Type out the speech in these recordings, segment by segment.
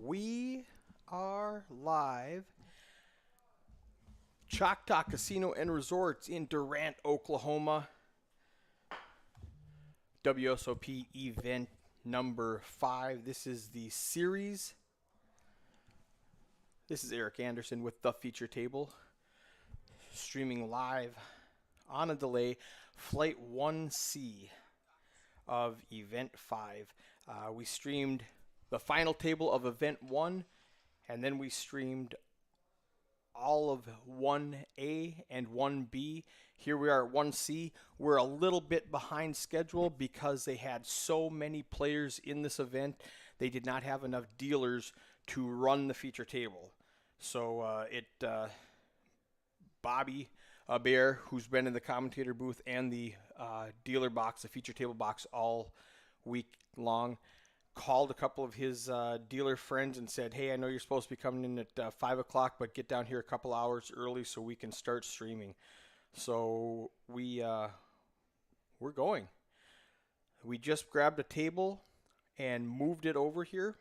We are live. Choctaw Casino and Resorts in Durant, Oklahoma. WSOP event number 5. This is the series. This is Eric Anderson with the feature table. Streaming live on a delay. Flight 1C of event 5. We streamed the final table of event 1, and then we streamed all of 1A and 1B. Here we are at 1C. We're a little bit behind schedule because they had so many players in this event. They did not have enough dealers to run the feature table. So Bobby Bear, who's been in the commentator booth and the dealer box, the feature table box all week long, called a couple of his dealer friends and said, hey, I know you're supposed to be coming in at 5 o'clock, but get down here a couple hours early so we can start streaming. So we're going. We just grabbed a table and moved it over here.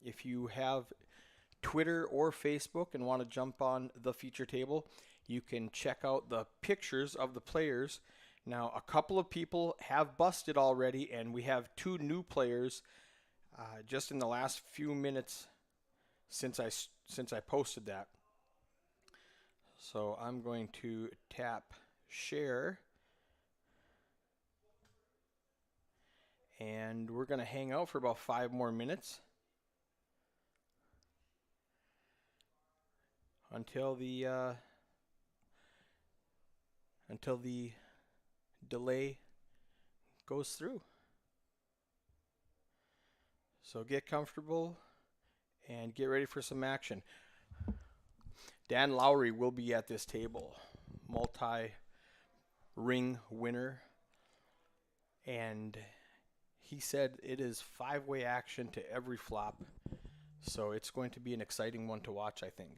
If you have Twitter or Facebook and want to jump on the feature table, you can check out the pictures of the players. Now, a couple of people have busted already, and we have 2 new players just in the last few minutes since I posted that. So I'm going to tap share, and we're going to hang out for about 5 more minutes until the delay goes through. So get comfortable and get ready for some action. Dan Lowry will be at this table, multi-ring winner, and he said it is 5-way action to every flop, so it's going to be an exciting one to watch, I think.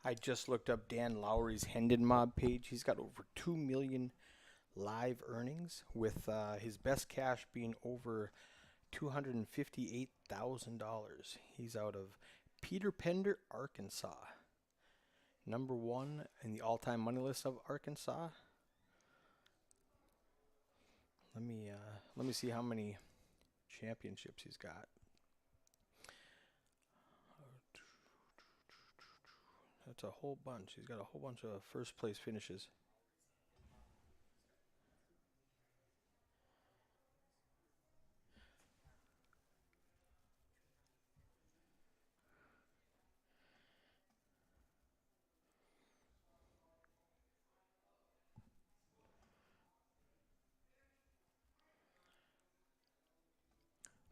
I just looked up Dan Lowry's Hendon Mob page. He's got over 2 million live earnings, with his best cash being over $258,000. He's out of Peter Pender, Arkansas. Number 1 in the all-time money list of Arkansas. Let me see how many championships he's got. That's a whole bunch. He's got a whole bunch of first place finishes.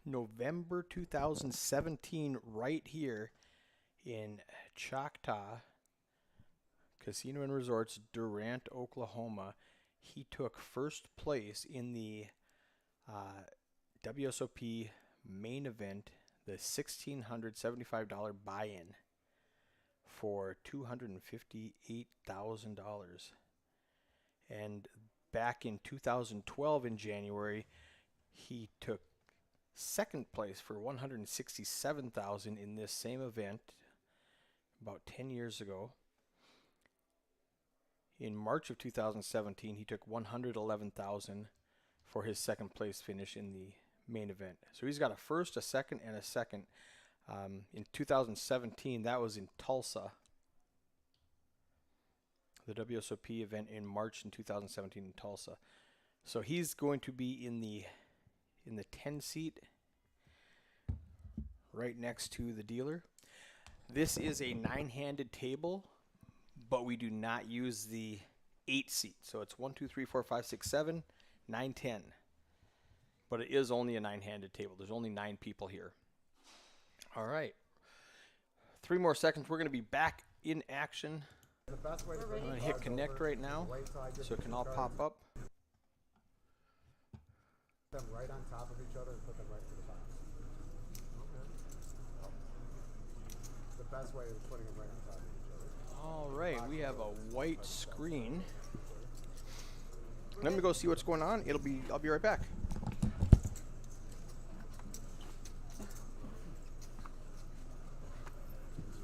November 2017, right here in Choctaw Casino and Resorts, Durant, Oklahoma. He took first place in the WSOP main event, the $1,675 buy-in for $258,000. And back in 2012 in January, he took second place for $167,000 in this same event about 10 years ago. In March of 2017, he took $111,000 for his second place finish in the main event. So he's got a first, a second, and a second. In 2017, that was in Tulsa. The WSOP event in March in 2017 in Tulsa. So he's going to be in the 10 seat right next to the dealer. This is a 9-handed table, but we do not use the 8 seat. So it's 1, 2, 3, 4, 5, 6, 7, 9, 10. But it is only a 9-handed table. There's only 9 people here. All right. 3 more seconds. We're going to be back in action. I'm going to hit connect right now so it can all pop up. Them right on top of each other and put them right to the box. Okay. The best way is putting them right on top of each other. All right, we have a white screen. Let me go see what's going on. I'll be right back. I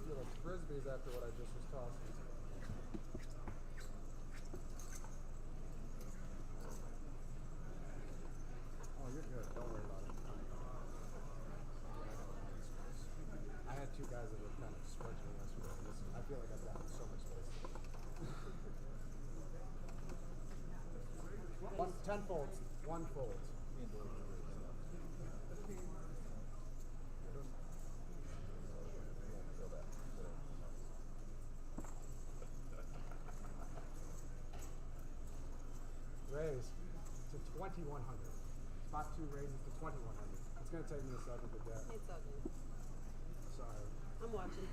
feel like frisbees after what I just was tossing. You're good. Don't worry about it. I had 2 guys that were kind of stretching yesterday. I feel like I've got so much space. 10 folds. 1 fold. Raise to 2,100. Spot 2 raises to 2,100. It's going to take me a second to get. It's okay. Sorry. I'm watching.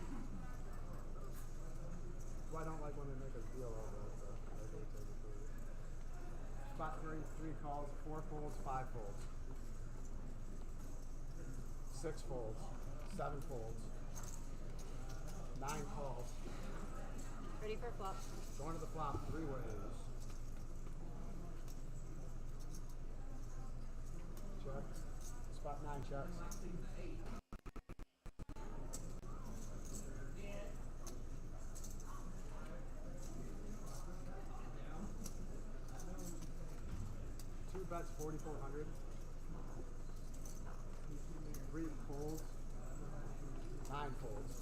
Well, I don't like when they make us deal over it, so they're going to take it for you. Spot 3 calls, 4 folds, 5 folds. 6 folds, 7 folds. 9 calls. Ready for flop. Going to the flop, 3 ways. Check. Spot 9 checks. Two bets, 4,400. 3 folds. 9 folds.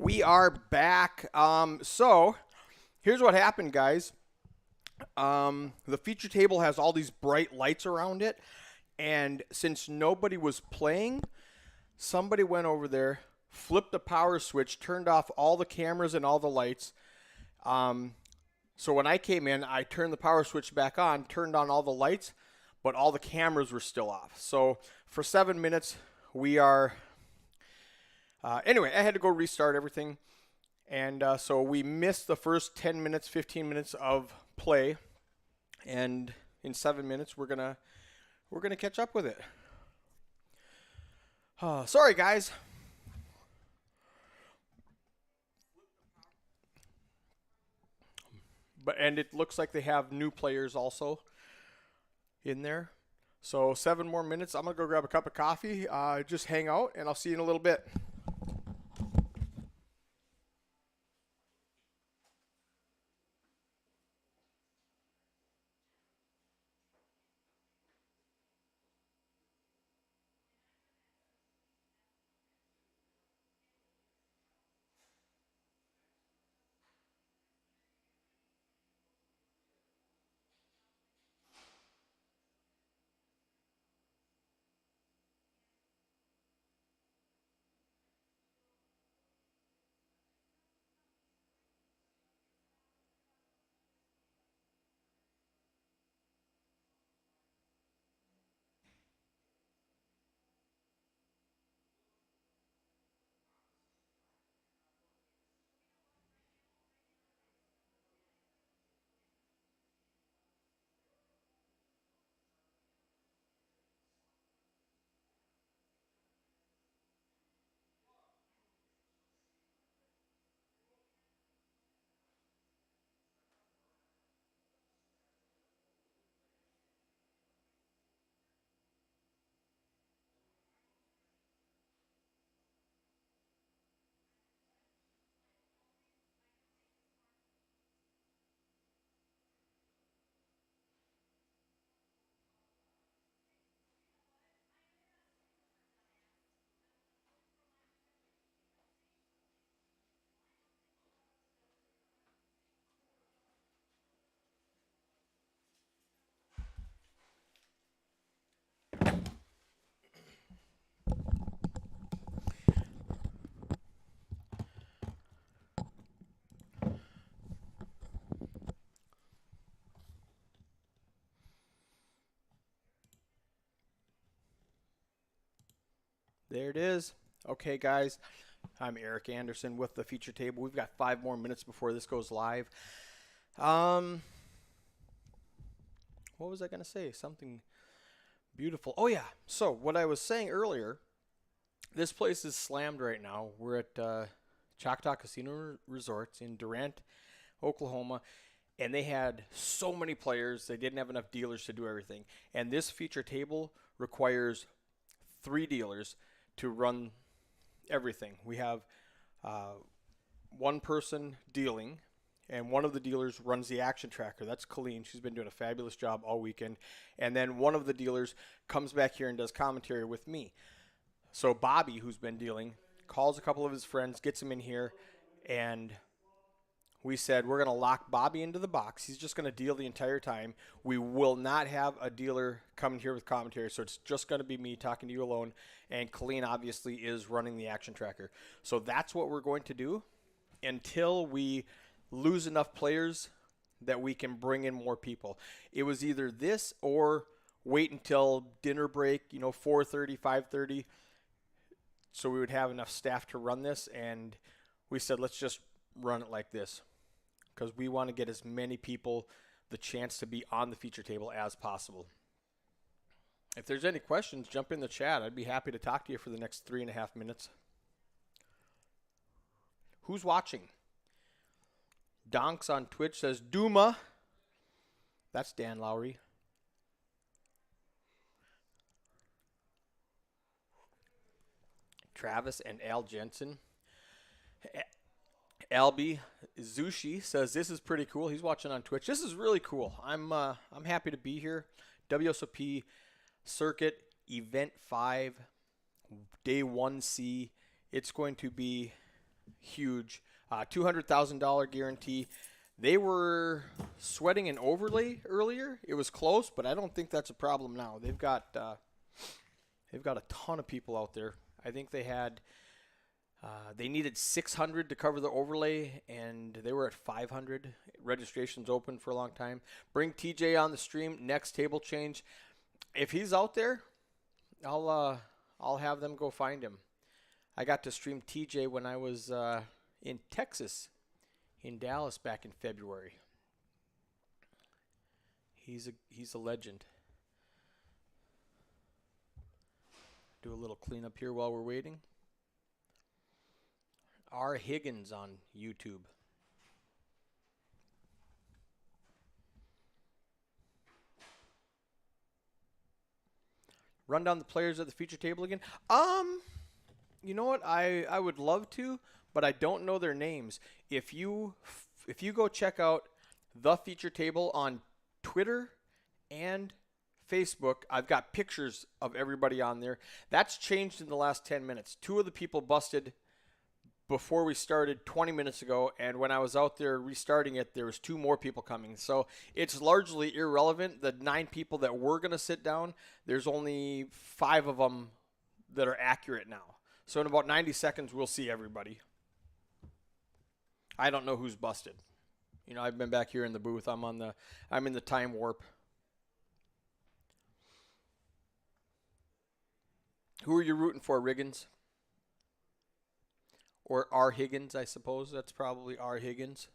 We are back. So here's what happened, guys. The feature table has all these bright lights around it, and since nobody was playing, somebody went over there, flipped the power switch, turned off all the cameras and all the lights. So when I came in, I turned the power switch back on, turned on all the lights, but all the cameras were still off. So for 7 minutes, we are... anyway, I had to go restart everything. And so we missed the first 10 minutes, 15 minutes of play. And in 7 minutes, we're gonna catch up with it. Sorry, guys. And it looks like they have new players also in there. So 7 more minutes. I'm gonna go grab a cup of coffee, just hang out, and I'll see you in a little bit. There it is. Okay, guys. I'm Eric Anderson with the feature table. We've got 5 more minutes before this goes live. What was I going to say? Something beautiful. Oh, yeah. So what I was saying earlier, this place is slammed right now. We're at Choctaw Casino Resorts in Durant, Oklahoma, and they had so many players. They didn't have enough dealers to do everything. And this feature table requires 3 dealers to run everything. We have one person dealing, and one of the dealers runs the action tracker. That's Colleen. She's been doing a fabulous job all weekend. And then one of the dealers comes back here and does commentary with me. So Bobby, who's been dealing, calls a couple of his friends, gets him in here, and we said we're going to lock Bobby into the box. He's just going to deal the entire time. We will not have a dealer coming here with commentary, so it's just going to be me talking to you alone. And Colleen obviously is running the action tracker. So that's what we're going to do until we lose enough players that we can bring in more people. It was either this or wait until dinner break, 4:30, 5:30, so we would have enough staff to run this. And we said, let's just run it like this, because we want to get as many people the chance to be on the feature table as possible. If there's any questions, jump in the chat. I'd be happy to talk to you for the next 3.5 minutes. Who's watching? Donks on Twitch says, Duma. That's Dan Lowry. Travis and Al Jensen. Albie Zushi says this is pretty cool. He's watching on Twitch. This is really cool. I'm happy to be here. WSOP Circuit Event 5, Day 1C. It's going to be huge. $200,000 guarantee. They were sweating an overlay earlier. It was close, but I don't think that's a problem now. They've got a ton of people out there. I think they needed 600 to cover the overlay, and they were at 500. Registration's open for a long time. Bring TJ on the stream. Next table change. If he's out there, I'll have them go find him. I got to stream TJ when I was in Texas, in Dallas back in February. He's a legend. Do a little cleanup here while we're waiting. R. Higgins on YouTube. Run down the players at the feature table again. You know what? I would love to, but I don't know their names. If you go check out the feature table on Twitter and Facebook, I've got pictures of everybody on there. That's changed in the last 10 minutes. 2 of the people busted before we started 20 minutes ago, and when I was out there restarting it, there was 2 more people coming. So it's largely irrelevant. The 9 people that were going to sit down, there's only 5 of them that are accurate now. So in about 90 seconds, we'll see everybody. I don't know who's busted. You know, I've been back here in the booth. I'm in the time warp. Who are you rooting for, Riggins? Or R. Higgins, I suppose. That's probably R. Higgins.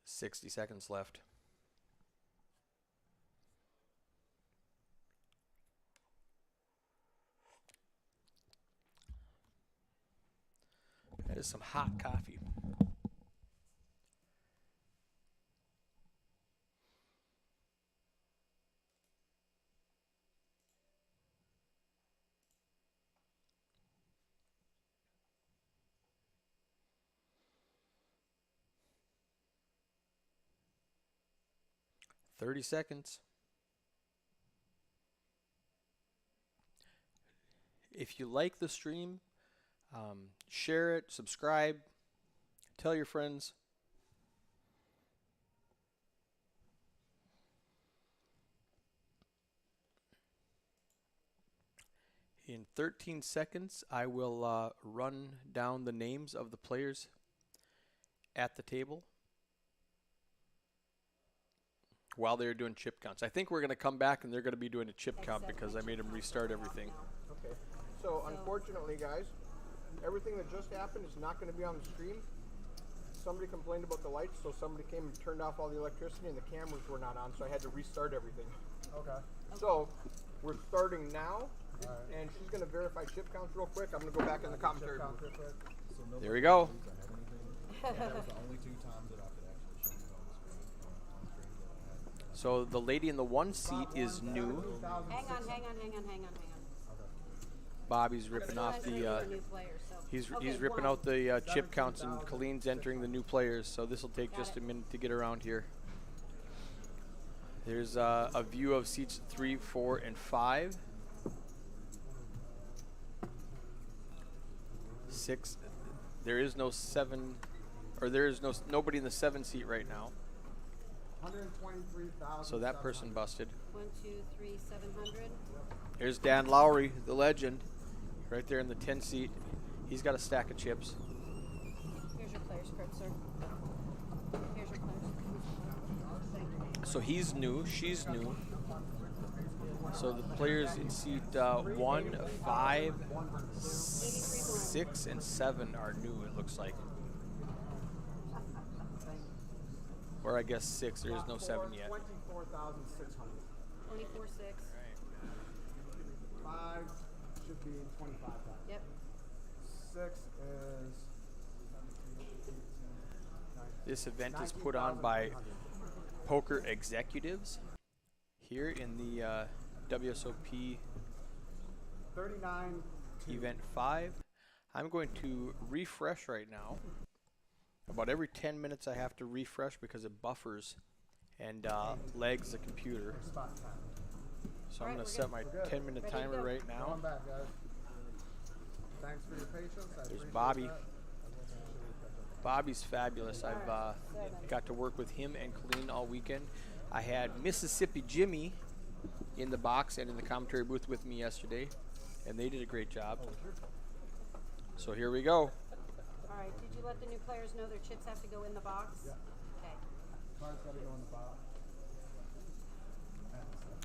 $60 seconds left. That is some hot coffee. $30 seconds. If you like the stream, share it, subscribe, tell your friends. In 13 seconds, I will run down the names of the players at the table while they're doing chip counts. I think we're going to come back and they're going to be doing a chip count because I made them restart everything. Okay. So unfortunately, guys, everything that just happened is not going to be on the stream. Somebody complained about the lights, so somebody came and turned off all the electricity and the cameras were not on, so I had to restart everything. Okay. So we're starting now, and she's going to verify chip counts real quick. I'm going to go back in the commentary booth. So there we go. That was the only 2 times that I could actually show you on the screen. So the lady in the 1 seat is new. Hang on. Bobby's ripping off the new players, so. he's ripping out the chip counts, and Colleen's entering the new players. So this will take just a minute to get around here. There's a view of seats 3, 4, and 5. 6. There is no 7, or there is nobody in the 7 seat right now. 123,000. So that person busted. 1, 2, 3, 700. There's Dan Lowry, the legend, right there in the 10 seat. He's got a stack of chips. Here's your players card, sir. Here's your players. Thank you. So he's new, she's new. So the players in seat 1, 5, 6, and 7 are new, it looks like. Or I guess 6, there is no 7 yet. 24,600. 24,600. 5 should be 25,000. Yep. 6 is. This event is put on by Poker Executives here in the WSOP 39. Event 5. I'm going to refresh right now. About every 10 minutes I have to refresh because it buffers and lags the computer. Spot 10. So I'm Alright, going to we're set my We're good. 10-minute Ready to timer go. right now. Going back, guys. Thanks for your patience. I appreciate Bobby. that. And we'll make sure we catch up. Bobby's fabulous. I've Alright, 7. got to work with him and Colleen all weekend. I had Mississippi Jimmy in the box and in the commentary booth with me yesterday, and they did a great job. So here we go. Alright, did you let the new players know their chips have to go in the box? Yeah. Okay. Cards got to go in the box.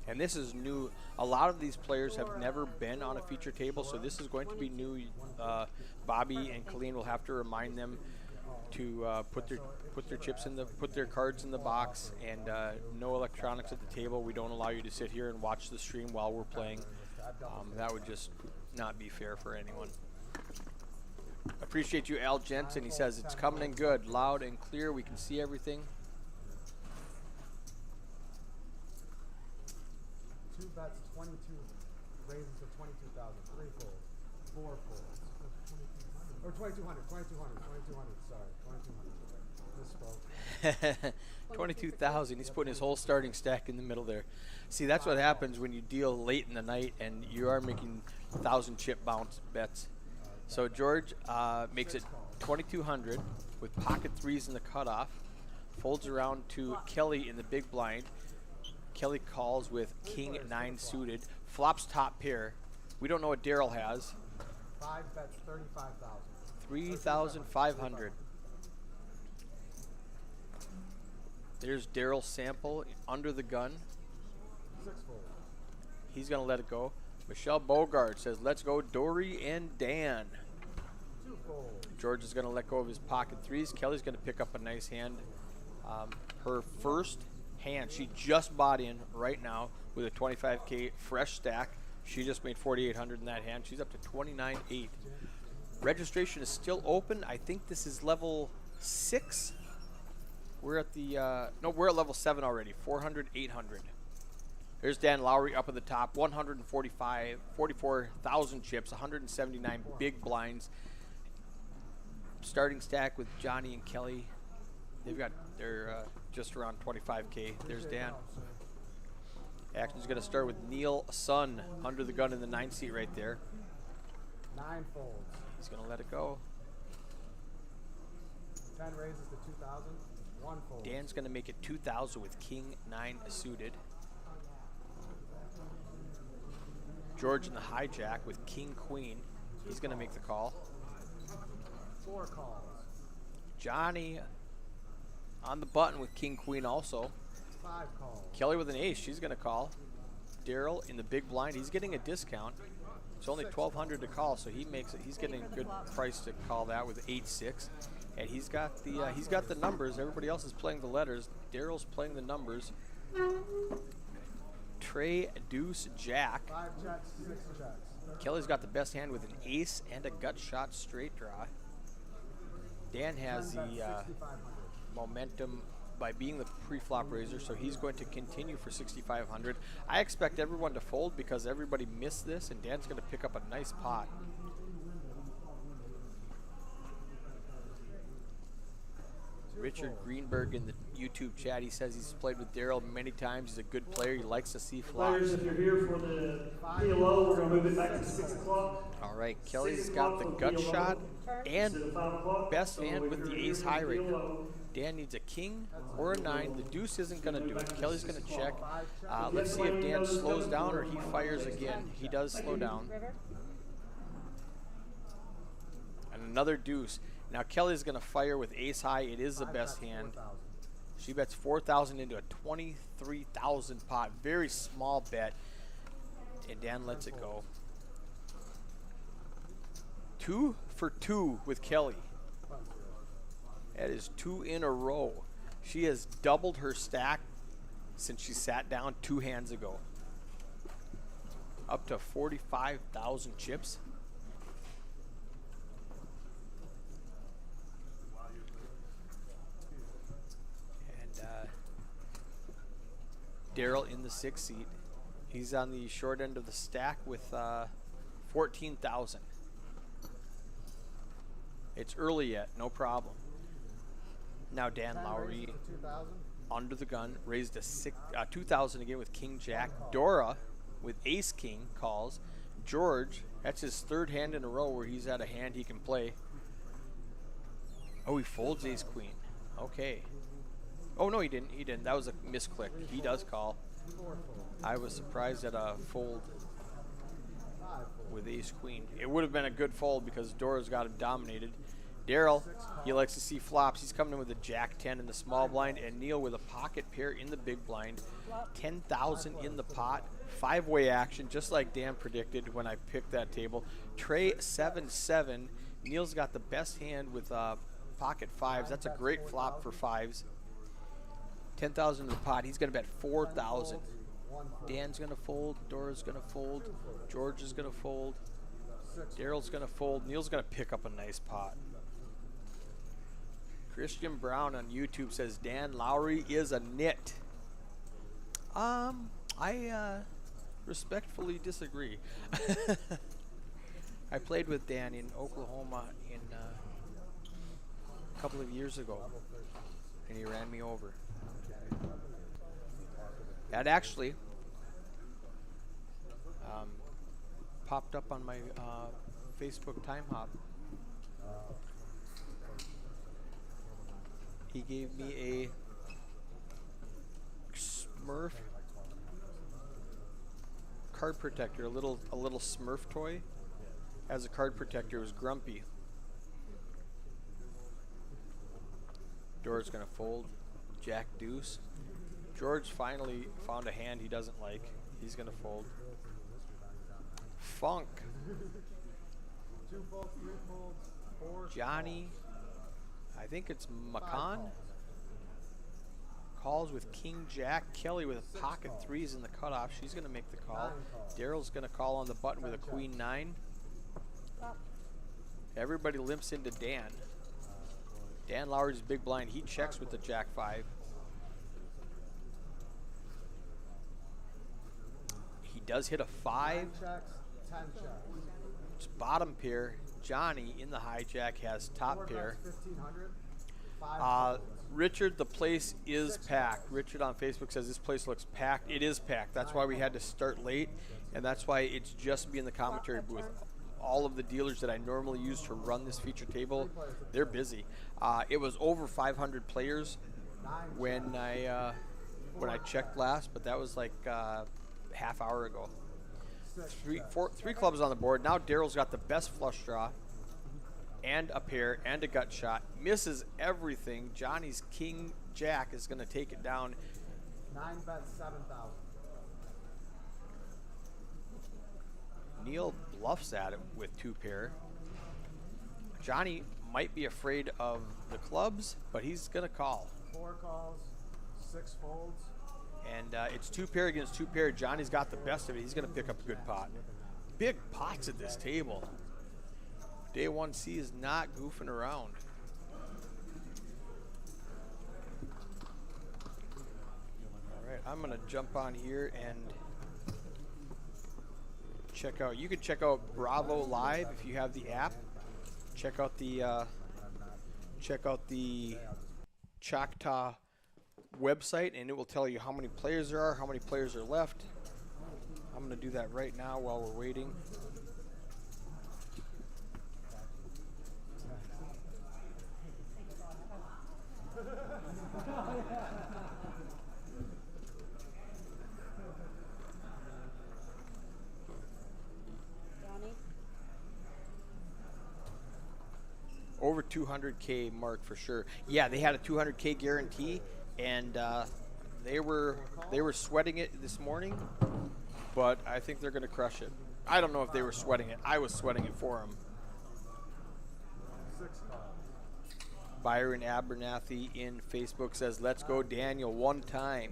And this is new. A lot of these players have never been on a feature table, so this is going to be new. Bobby and Colleen will have to remind them to put their chips in put their cards in the box, and no electronics at the table. We don't allow you to sit here and watch the stream while we're playing. That would just not be fair for anyone. Appreciate you, Al Jensen. He says it's coming in good, loud and clear. We can see everything. 2 bets, 22 raises to 22,000. 3 folds, 4 folds. Or 2,200, 2,200, 2,200. Sorry, 2,200. Misspoke. 22,000. He's putting his whole starting stack in the middle there. See, that's what happens when you deal late in the night and you are making 1,000 chip bounce bets. So George makes it 2,200 with pocket threes in the cutoff. Folds around to Kelly in the big blind. Kelly calls with king 9 suited. Flops top pair. We don't know what Daryl has. 5 bets, 35,000. 3,500. There's Daryl's sample under the gun. 6 folds. He's going to let it go. Michelle Bogart says, let's go Dory and Dan. 2 folds. George is going to let go of his pocket threes. Kelly's going to pick up a nice hand. Her first hand, she just bought in right now with a 25K fresh stack. She just made 4,800 in that hand. She's up to 29.8. Registration is still open. I think this is level 6. We're at the, no, we're at level 7 already. 400, 800. There's Dan Lowry up at the top. 44,000 chips, 179 big blinds. Starting stack with Johnny and Kelly. They're just around 25K. There's Dan. Action's going to start with Neil Sun under the gun in the 9 seat right there. 9 folds. He's going to let it go. 10 raises to 2,000. 1 fold. Dan's going to make it 2,000 with king 9 suited. George in the hijack with king queen. He's going to make the call. 4 calls. Johnny on the button with king queen also. 5 calls. Kelly with an ace. She's going to call. Daryl in the big blind. He's getting a discount. It's only 1,200 to call, so he makes it. He's getting a good price to call that with 8-6, and he's got the numbers. Everybody else is playing the letters. Daryl's playing the numbers. Trey, deuce, jack. 5 checks, 6 checks. Kelly's got the best hand with an ace and a gut shot straight draw. Dan has 10 the bets, 6,500. momentum by being the pre-flop raiser, so he's going to continue for 6,500. I expect everyone to fold because everybody missed this, and Dan's going to pick up a nice pot. Richard Greenberg in the YouTube chat, he says he's played with Daryl many times. He's a good player. He likes to see flops. Players, if you're here for the PLO, we're going to move it back to 6 o'clock. All right, Kelly's got the gut shot and Instead of 5 o'clock. best hand So with if the you're ace here high for right now. PLO, Dan needs a king or a 9. The deuce isn't going to do it. Kelly's going to check. Let's see if Dan slows down or he fires again. He does slow down. River? And another deuce. Now Kelly's going to fire with ace high. It is the 5 best bets, hand. 4,000. She bets 4,000 into a 23,000 pot. Very small bet. And Dan lets it go. 2 for 2 with Kelly. That is 2 in a row. She has doubled her stack since she sat down 2 hands ago. Up to 45,000 chips. And Daryl in the 6th seat. He's on the short end of the stack with 14,000. It's early yet, no problem. Now Dan 10 Lowry raises to 2,000. under the gun, raised a 2,000 again with King Jack. Dora with ace king calls. George, that's his third hand in a row where he's at a hand he can play. Oh, he folds ace queen. Okay. Oh, no, he didn't. He didn't. That was a misclick. He does call. I was surprised at a fold with ace queen. It would have been a good fold because Dora's got him dominated. Daryl, he likes to see flops. He's coming in with a jack 10 in the small blind, and Neil with a pocket pair in the big blind. 10,000 in the pot. 5-way action, just like Dan predicted when I picked that table. Trey 7-7. Neil's got the best hand with pocket fives. That's a great flop for fives. 10,000 in the pot. He's going to bet 4,000. Dan's going to fold. Dora's going to fold. George is going to fold. Daryl's going to fold. Neil's going to pick up a nice pot. Christian Brown on YouTube says Dan Lowry is a nit. I respectfully disagree. I played with Dan in Oklahoma in a couple of years ago, and he ran me over. That actually popped up on my Facebook time hop. He gave me a Smurf card protector, a little Smurf toy. As a card protector, it was Grumpy. Dora's gonna fold. Jack deuce. George finally found a hand he doesn't like. He's gonna fold. Funk. Johnny. I think it's Macan. Calls with King Jack. Kelly with a pocket threes in the cutoff. She's going to make the call. Daryl's going to call on the button with a Queen 9. Everybody limps into Dan. Dan Lowry's big blind. He checks with the Jack 5. He does hit a 5. It's bottom pair. Johnny in the hijack has top pair. Richard, the place is packed. Richard on Facebook says this place looks packed. It is packed. That's why we had to start late, and that's why it's just me in the commentary booth. All of the dealers that I normally use to run this feature table, they're busy. It was over 500 players when I checked last, but that was like half hour ago. Three clubs on the board. Now Daryl's got the best flush draw and a pair and a gut shot. Misses everything. Johnny's King Jack is going to take it down. 9 bets 7,000. Neil bluffs at it with 2 pair. Johnny might be afraid of the clubs, but he's going to call. 4 calls, 6 folds. And it's 2 pair against 2 pair. Johnny's got the best of it. He's going to pick up a good pot. Big pots at this table. Day 1C is not goofing around. All right, I'm going to jump on here and check out. You can check out Bravo Live if you have the app. Check out the Choctaw website, and it will tell you how many players there are, how many players are left. I'm going to do that right now while we're waiting. Over 200K mark for sure. Yeah, they had a 200K guarantee, and they were sweating it this morning, but I think they're going to crush it. I don't know if they were sweating it. I was sweating it for them. Byron Abernathy in Facebook says, "Let's go, Daniel, one time."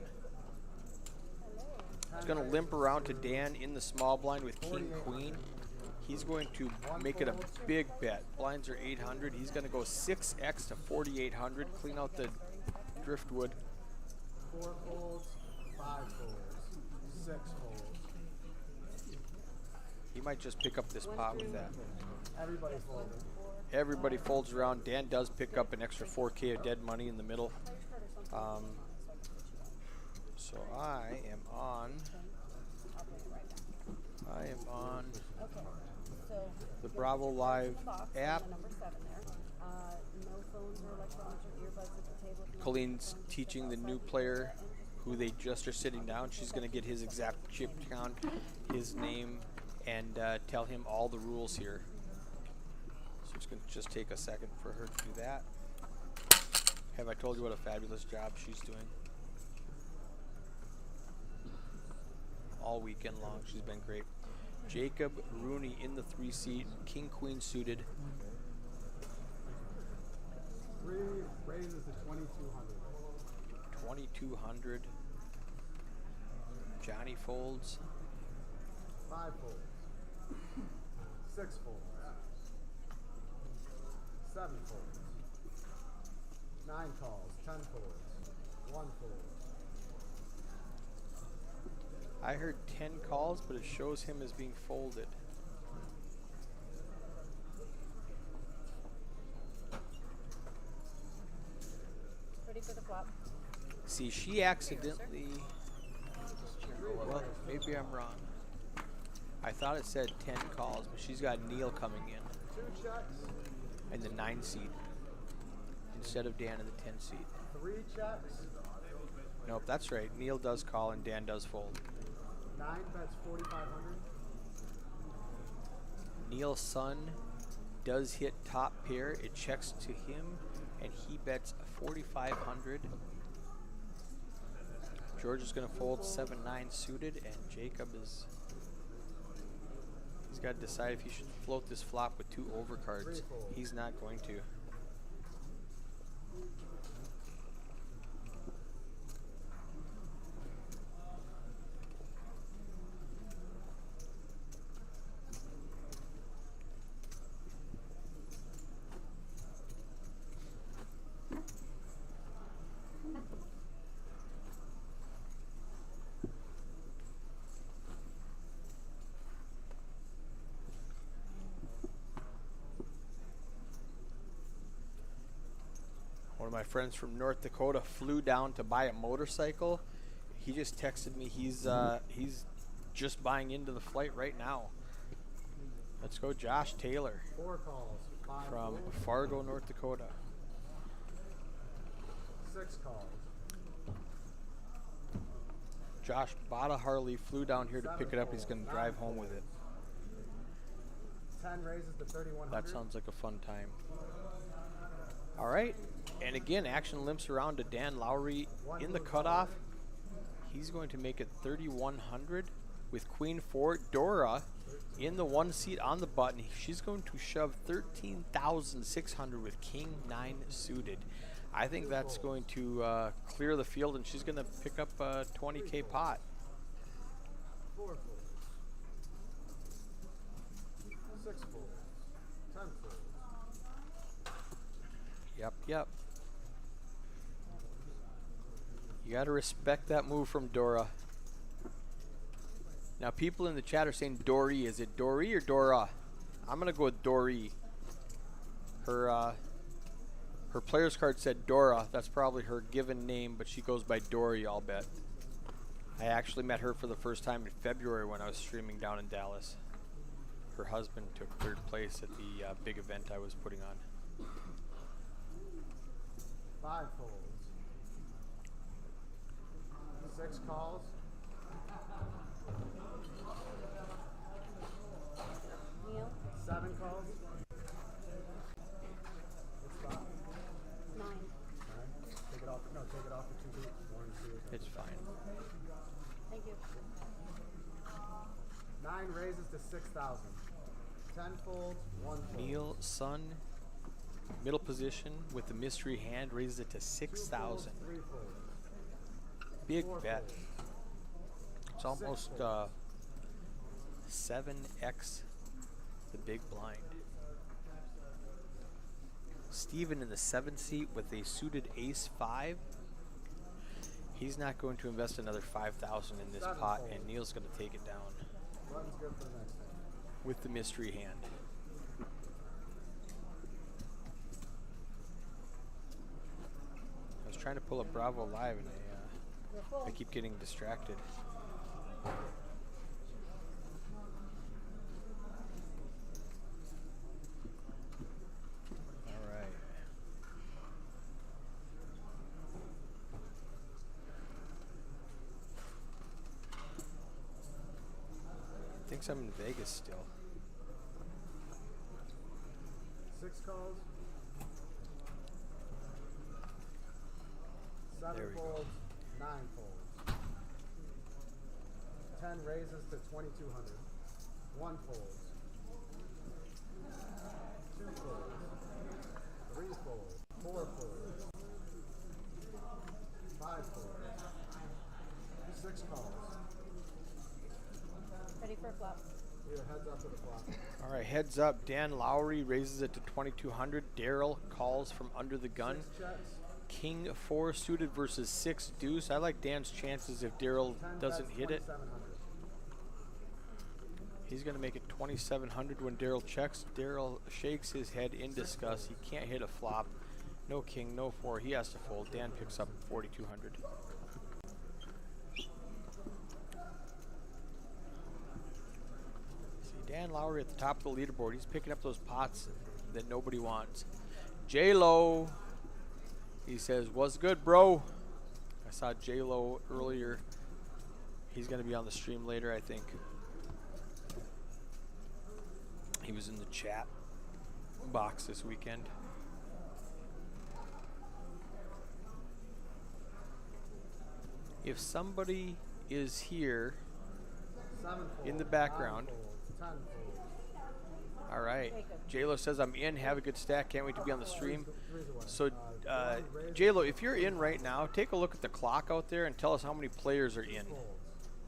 He's going to limp around to Dan in the small blind with King Queen. He's going to make it a big bet. Blinds are 800. He's going to go 6x to 4,800. Clean out the driftwood. 4 folds, 5 folds, 6 folds. He might just pick up this pot with that. Everybody folded. Everybody folds around. Dan does pick up an extra 4K of dead money in the middle. So I am on I am on Okay. So the get Bravo your cards Live in the box and app. the number 7 there. No phones or electronics or earbuds at the table. If you want to Colleen's phone, just teaching step the new outside the player area and just who they just are sitting down. She's going to get his exact chip count, his name, and tell him all the rules here. So it's going to just take a second for her to do that. Have I told you what a fabulous job she's doing? All weekend long, she's been great. Jacob Rooney in the 3 seat, king queen suited. 3 raises to 2,200. 2200. Johnny folds. 5 folds. 6 folds. 7 folds. 9 calls. 10 folds. 1 fold. I heard 10 calls, but it shows him as being folded. ready for the flop. See, she accidentally. Well, maybe I'm wrong. I thought it said 10 calls, but she's got Neil coming in 2 checks. in the 9 seat instead of Dan in the 10 seat. 3 checks. Nope, that's right. Neil does call and Dan does fold. 9 bets 4,500. Neil's son does hit top pair. It checks to him, and he bets 4,500. George is going to fold 7-9 suited, and Jacob is. He's got to decide if he should float this flop with 2 overcards. He's not going to. One of my friends from North Dakota flew down to buy a motorcycle. He just texted me he's just buying into the flight right now. Let's go, Josh Taylor 4 calls. 5 from folds. Fargo, North Dakota. 6 calls. Josh bought a Harley, flew down here to pick it up. He's going to drive home with it. 10 raises to 3,100. That sounds like a fun time. All right. And again, action limps around to Dan Lowry in the cutoff. He's going to make it 3,100 with Queen 4. Dora in the 1 seat on the button. She's going to shove 13,600 with King 9 suited. I think that's going to clear the field, and she's going to pick up a 20K pot. 4 folds. 6 folds. 10 folds. Yep. You got to respect that move from Dora. Now, people in the chat are saying Dory. Is it Dory or Dora? I'm going to go with Dory. Her player's card said Dora. That's probably her given name, but she goes by Dory, I'll bet. I actually met her for the first time in February when I was streaming down in Dallas. Her husband took 3rd place at the big event I was putting on. 5 folds. 6 calls. Neil, 7 calls. What's that? 9. Alright. Take it off. No, take it off for 2 beats. 1, 2. It's fine. Thank you. 9 raises to 6,000. 10 folds. 1 fold. Neil, son, middle position with the mystery hand, raises it to 6,000. 3 folds. Big 4 bet. folds. It's almost 7x the big blind. Steven in the 7 seat with a suited ace 5. He's not going to invest another 5,000 in this 7 pot, folds. and Neil's going to take it down Button's good for the next one. with the mystery hand. I was trying to pull up Bravo Live, and I keep getting distracted. thinks I'm in Vegas still. 6 calls. 7 There we go. folds, 9 folds. 10 raises to 2,200. 1 folds. 2 folds. 3 folds. 4 folds. 5 folds. 6 calls. Ready for a flop. Either heads up to the flop. All right, heads up. Dan Lowry raises it to 2,200. Daryl calls from under the gun. 6 checks. King 4 suited versus 6 deuce. I like Dan's chances if Daryl 10 doesn't bets, hit it. 2,700. He's going to make it 2,700 when Daryl checks. Daryl shakes his head in disgust. He can't hit a flop. No king, no 4. He has to fold. Dan picks up 4,200. See, Dan Lowry at the top of the leaderboard. He's picking up those pots that nobody wants. J-Lo. He says, "What's good, bro?" I saw J-Lo earlier. He's going to be on the stream later, I think. He was in the chat box this weekend. If somebody is here 7 folds. in the background. 9 folds. 10 folds. All right. J-Lo says, "I'm in. Have a good stack. Can't wait to be on the stream." So, J-Lo, if you're in right now, take a look at the clock out there and tell us how many players are in.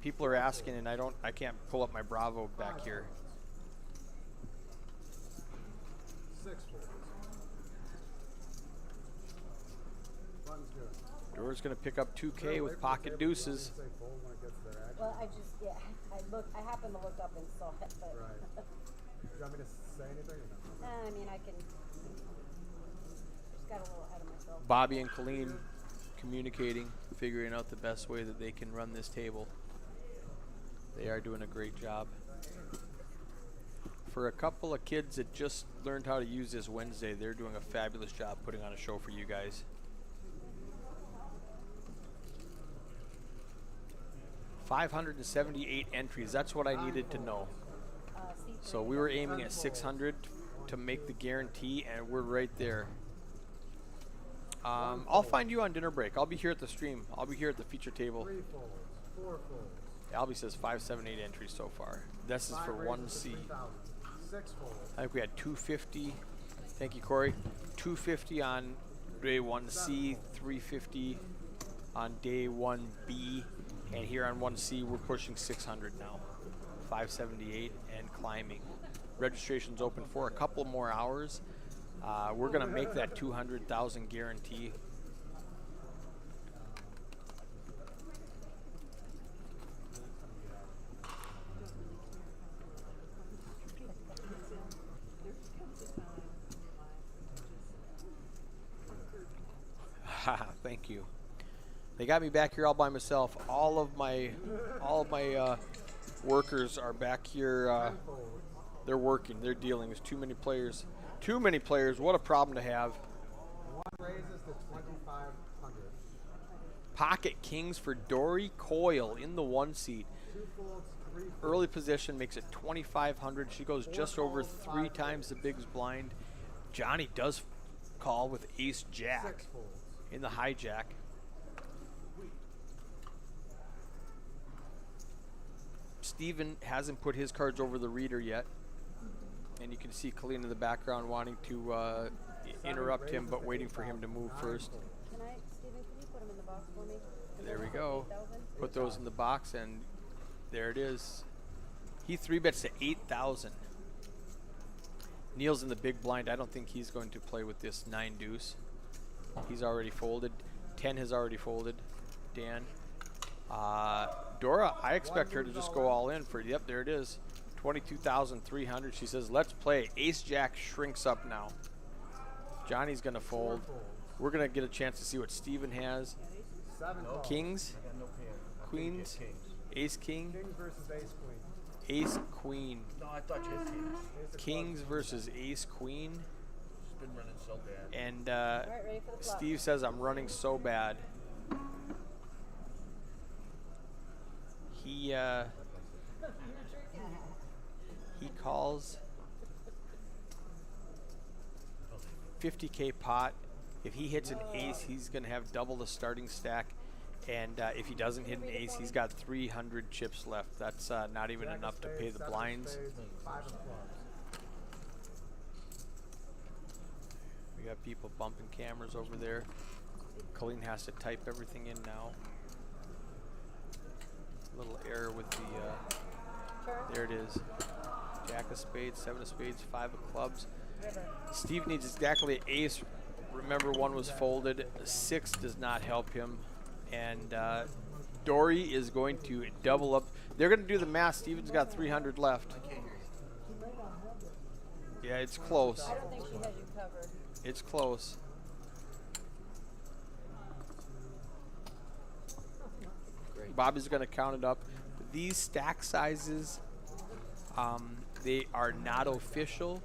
People are asking, and I can't pull up my Bravo back here. 6 folds. Button's good. Dora's going to pick up 2K with pocket deuces. Say fold when it gets there, actually. Well, I happened to look up and saw it, but Right. Do you want me to say anything? Or no? I mean, I can. Just got a little ahead of myself. Bobby and Colleen communicating, figuring out the best way that they can run this table. They are doing a great job. For a couple of kids that just learned how to use this Wednesday, they're doing a fabulous job putting on a show for you guys. 578 entries. That's what I needed to know. So we were aiming at 600 to make the guarantee, and we're right there. I'll find you on dinner break. I'll be here at the stream. I'll be here at the feature table. 3 folds. 4 folds. Albie says 578 entries so far. This is 5 for raises 1C. to 3,000. 6 folds. I think we had 250. Thank you, Corey. 250 on day 1C, 350 on day 1B, and here on 1C we're pushing 600 now. 578 and climbing. Registration's open for a couple more hours. We're gonna make that 200,000 guarantee. Thank you. They got me back here all by myself. All of my workers are back here. They're working. They're dealing. There's too many players. Too many players. What a problem to have. 1 raises to 2,500. Pocket kings for Dory Coyle in the 1 seat. 2 folds, 3 folds. Early position makes it 2,500. She goes just over 3 times the big's blind. Johnny does call with ace jack 6 folds. in the hijack. Steven hasn't put his cards over the reader yet. And you can see Colleen in the background wanting to interrupt him, but waiting for him to move first. Can I, Steven, can you put them in the box for me? There we go. 8,000? Put those in the box, and there it is. He 3-bets to 8,000. Neil's in the big blind. I don't think he's going to play with this 9 deuce. He's already folded. 10 has already folded. Dan. Dora, I expect her to just go all in for, yep, there it is. 22,300. She says, let's play. Ace Jack shrinks up now. Johnny's going to fold. We're going to get a chance to see what Steven has. 7 calls. Kings, I got no pair. queens, ace king, Kings versus ace queen. ace queen. No, I thought you had kings. Ace of Kings clubs. versus ace queen. It's been running so bad. And All right, ready for the flop. Steve says, I'm running so bad. calls 50K pot. If he hits an ace, he's going to have double the starting stack. And if he doesn't hit an ace, he's got 300 chips left. That's not even Jack of enough to spades, pay the seven of blinds. spades, 5 of clubs. We got people bumping cameras over there. Colleen has to type everything in now. Little error with the, there it is. Jack of spades, 7 of spades, 5 of clubs. Steve needs exactly an ace. Remember, 1 was folded. 6 does not help him. And Dory is going to double up. They're going to do the math. Steven's got 300 left. Yeah, it's close. I don't think she has you covered. It's close. Bobby's going to count it up. These stack sizes, they are not official,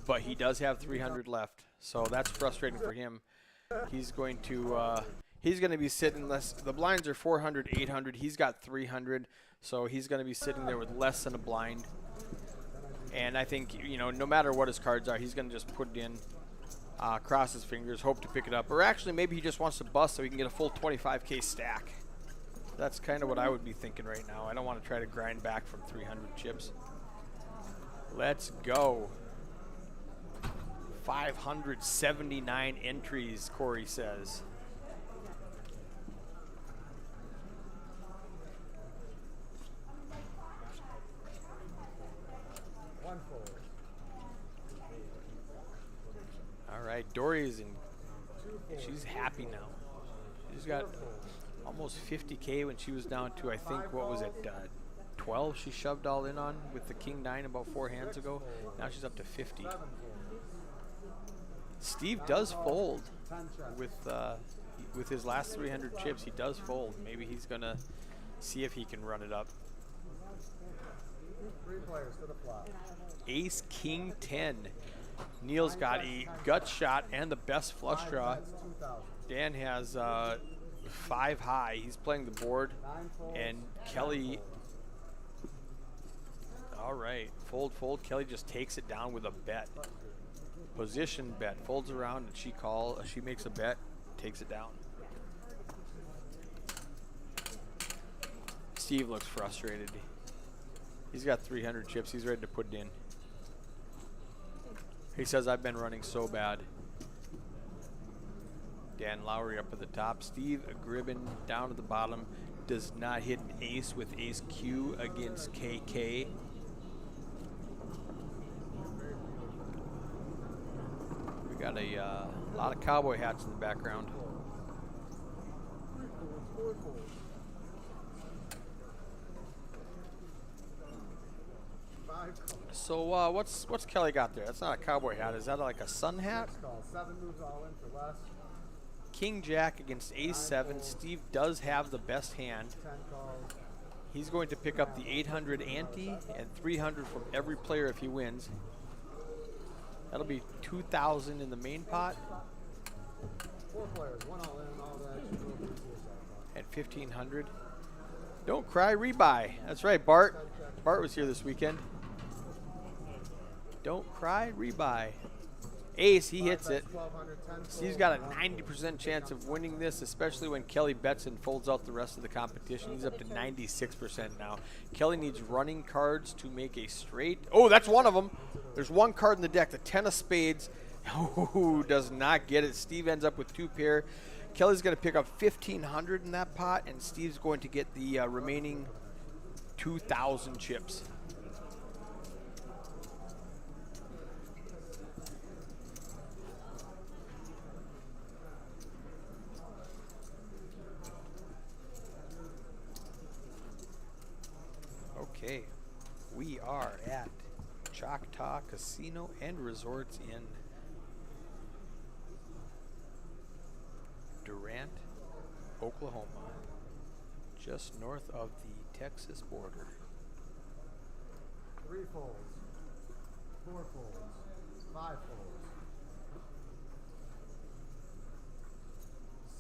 but he does have 300 left. So that's frustrating for him. He's going to be sitting less. The blinds are 400, 800. He's got 300, so he's going to be sitting there with less than a blind. And I think, you know, no matter what his cards are, he's going to just put it in, cross his fingers, hope to pick it up. Or actually, maybe he just wants to bust so he can get a full 25K stack. That's kind of what I would be thinking right now. I don't want to try to grind back from 300 chips. Let's go. 579 entries, Corey says. One fold. All right, Dory's in. She's happy now. She's got almost 50K when she was down to, I think, what was it, 12 she shoved all in on with the king 9 about 4 hands ago. Now she's up to 50. Steve does fold with his last 300 chips. He does fold. Maybe he's gonna see if he can run it up. 3 players to the flop. Ace King 10. Neil's got a gut shot and the best flush draw. That's 2,000. Dan has 5 high. He's playing the board, 9 folds, and Kelly. All right, fold. Kelly just takes it down with a bet. Position bet, folds around, and she makes a bet, takes it down. Steve looks frustrated. He's got 300 chips. He's ready to put it in. He says, I've been running so bad. Dan Lowry up at the top. Steve Gribben down at the bottom. Does not hit an ace with ace Q against KK. We got a lot of cowboy hats in the background. 4 folds. 5 calls. So what's Kelly got there? That's not a cowboy hat. Is that like a sun hat? 6 calls. 7 moves all in for less. King Jack against ace 7. Steve does have the best hand. 10 calls. He's going to pick up the 800 ante and 300 from every player if he wins. That'll be 2,000 in the main pot 4 players. 1 all in. All that. and 1,500. Don't cry, rebuy. That's right, Bart. Bart was here this weekend. Don't cry, rebuy. Ace, he hits it. 1,200. 10 Steve's got a 90% chance of winning this, especially when Kelly bets and folds out the rest of the competition. He's up to 96% now. Kelly needs running cards to make a straight. Oh, that's one of them. There's one card in the deck, the 10 of spades. Who does not get it? Steve ends up with 2 pair. Kelly's going to pick up 1,500 in that pot, and Steve's going to get the remaining 2,000 chips. Okay, we are at Choctaw Casino and Resorts in Durant, Oklahoma, just north of the Texas border. 3 folds. 4 folds. 5 folds.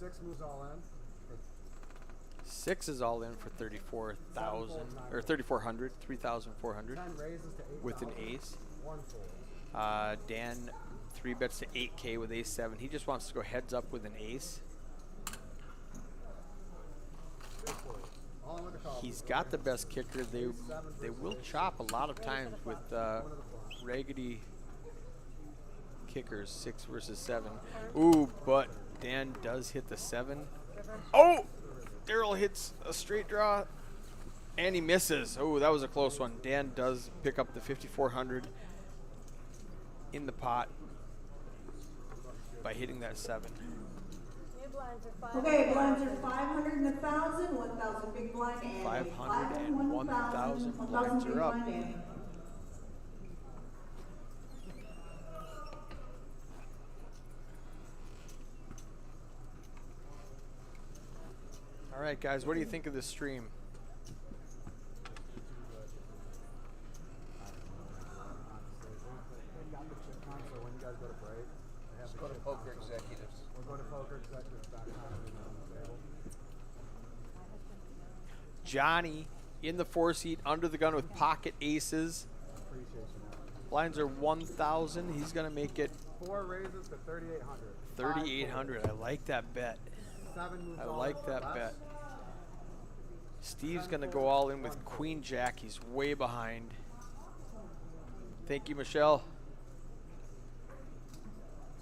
6 moves all in. 6 is all in for 34,000 or 3,400, 3,400 10 raises to 8,000. with an ace. 1 fold. Dan 3 bets to 8K with ace 7. He just wants to go heads up with an ace. 2 folds. All in with the call. He's got the best kicker. They will chop a lot of times with raggedy kickers, 6 versus 7. Ooh, but Dan does hit the 7. Oh! Daryl hits a straight draw, and he misses. Oh, that was a close one. Dan does pick up the 5,400 in the pot by hitting that 7. New blinds are 5. Okay, blinds are 500 and 1,000, 1,000 big blind and 500 and 1,000 blinds are up. All right, guys, what do you think of this stream? They've got the chip count, so when you guys go to break, they have Let's the go to chip Poker count. Executives. We'll go to pokerexecutives.com and on the table. Johnny in the 4-seat under the gun with pocket aces. Appreciate you, man. Blinds are 1,000. He's going to make it 4 raises to 3,800. 3,800. I like that bet. 7 moves I on like that less. bet. Steve's going to go all in with Queen Jack. He's way behind. Thank you, Michelle.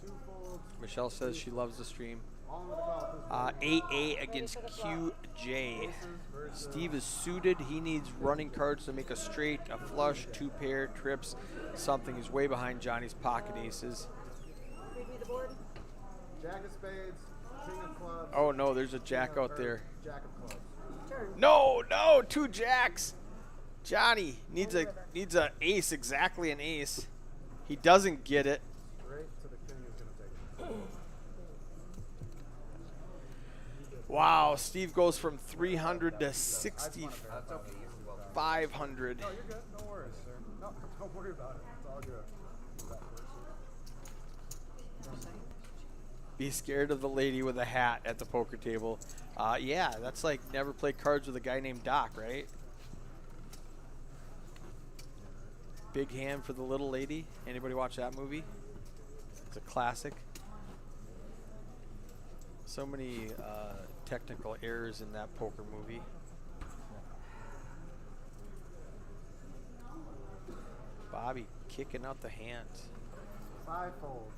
2 folds. Michelle says she loves the stream. All in with the call. AA against QJ. Steve is suited. He needs running cards to make a straight, a flush, 2 pair, trips, something. He's way behind Johnny's pocket aces. Read me the board. Jack of spades, king of clubs. Oh, no, there's a king jack of out hearts, there. Jack of clubs. Turn. No, 2 jacks. Johnny needs a ace, exactly an ace. He doesn't get it. Straight to the king is going to take it. Wow, Steve goes from 300 to 6,500. No, you're good. No worries, sir. No, don't worry about it. It's all good. Be scared of the lady with a hat at the poker table. Yeah, that's like never play cards with a guy named Doc, right? Big Hand for the Little Lady. Anybody watch that movie? It's a classic. So many technical errors in that poker movie. Bobby kicking out the hands. 5 folds.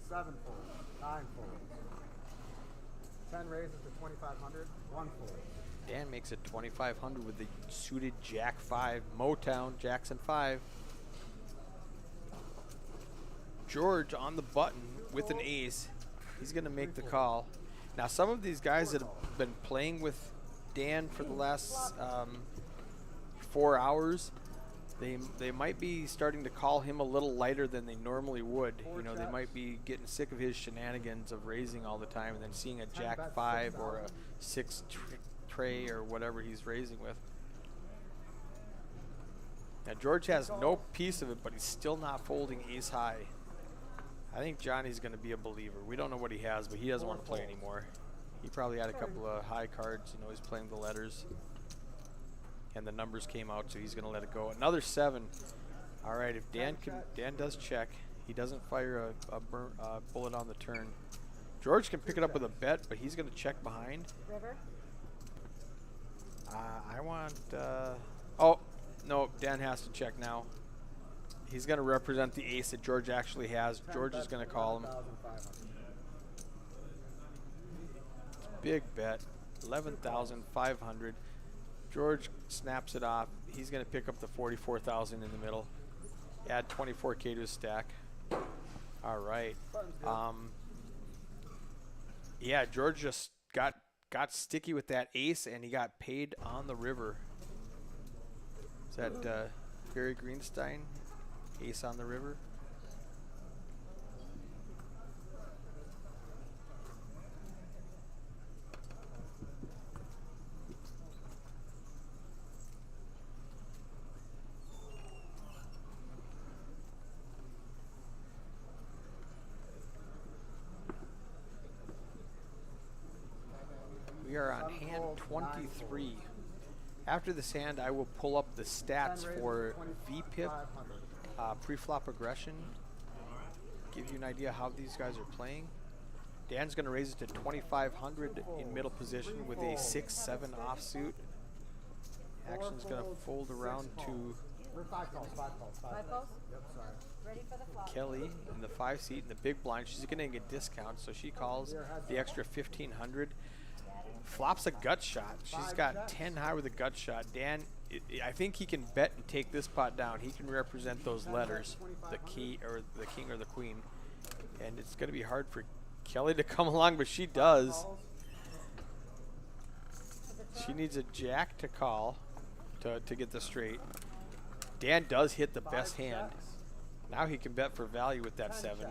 7 folds. 9 folds. 10 raises to 2,500. 1 fold. Dan makes it 2,500 with the suited Jack 5. Motown, Jackson 5. George on the button with an ace. He's going to make the call. Now, some of these guys that have been playing with Dan for the last 4 hours, they might be starting to call him a little lighter than they normally would. You know, they might be getting sick of his shenanigans of raising all the time and then seeing a Jack 5 or a 6 tray or whatever he's raising with. Now, George has no piece of it, but he's still not folding ace high. I think Johnny's going to be a believer. We don't know what he has, but he doesn't want to play anymore. He probably had a couple of high cards. You know, he's playing the letters. And the numbers came out, so he's going to let it go. Another 7. All right, if Dan does check, he doesn't fire a bullet on the turn. George can pick it up with a bet, but he's going to check behind. River. I want... oh, no, Dan has to check now. He's going to represent the ace that George actually has. George is going to call him. Big bet, 11,500. George snaps it off. He's going to pick up the 44,000 in the middle. Add 24K to his stack. All right. Yeah, George just got sticky with that ace, and he got paid on the river. Is that Barry Greenstein? Ace on the river. are on hand 23. After this hand, I will pull up the stats for VPIP, pre-flop aggression, give you an idea how these guys are playing. Dan's going to raise it to 2,500 in middle position with a 6-7 offsuit. Action's going to fold around to Five calls. Five calls? Yep, sorry. Ready for the flop. Kelly in the 5 seat in the big blind. She's going to get discount, so she calls the extra 1,500. Flops a gut shot. She's got 10 high with a gut shot. Dan, I think he can bet and take this pot down. He can represent those letters, the key or the king or the queen, and it's going to be hard for Kelly to come along, but she does. She needs a jack to call to get the straight. Dan does hit the best hand. Now he can bet for value with that 7,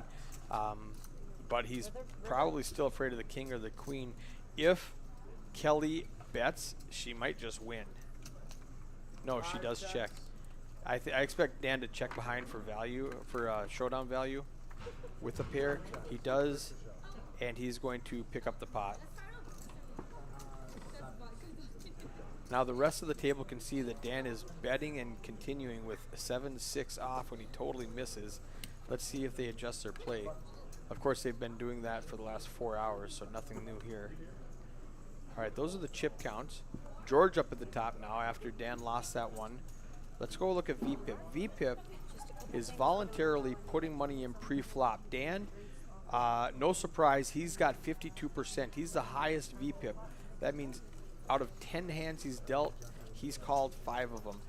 but he's probably still afraid of the king or the queen. If Kelly bets, she might just win. No, she does check. I expect Dan to check behind for value, for showdown value with a pair. He does, and he's going to pick up the pot. Now the rest of the table can see that Dan is betting and continuing with 7-6 off when he totally misses. Let's see if they adjust their play. Of course, they've been doing that for the last 4 hours, so nothing new here. All right, those are the chip counts. George up at the top now after Dan lost that one. Let's go look at VPIP. VPIP is voluntarily putting money in pre-flop. Dan, no surprise, he's got 52%. He's the highest VPIP. That means out of 10 hands he's dealt, he's called 5 of them.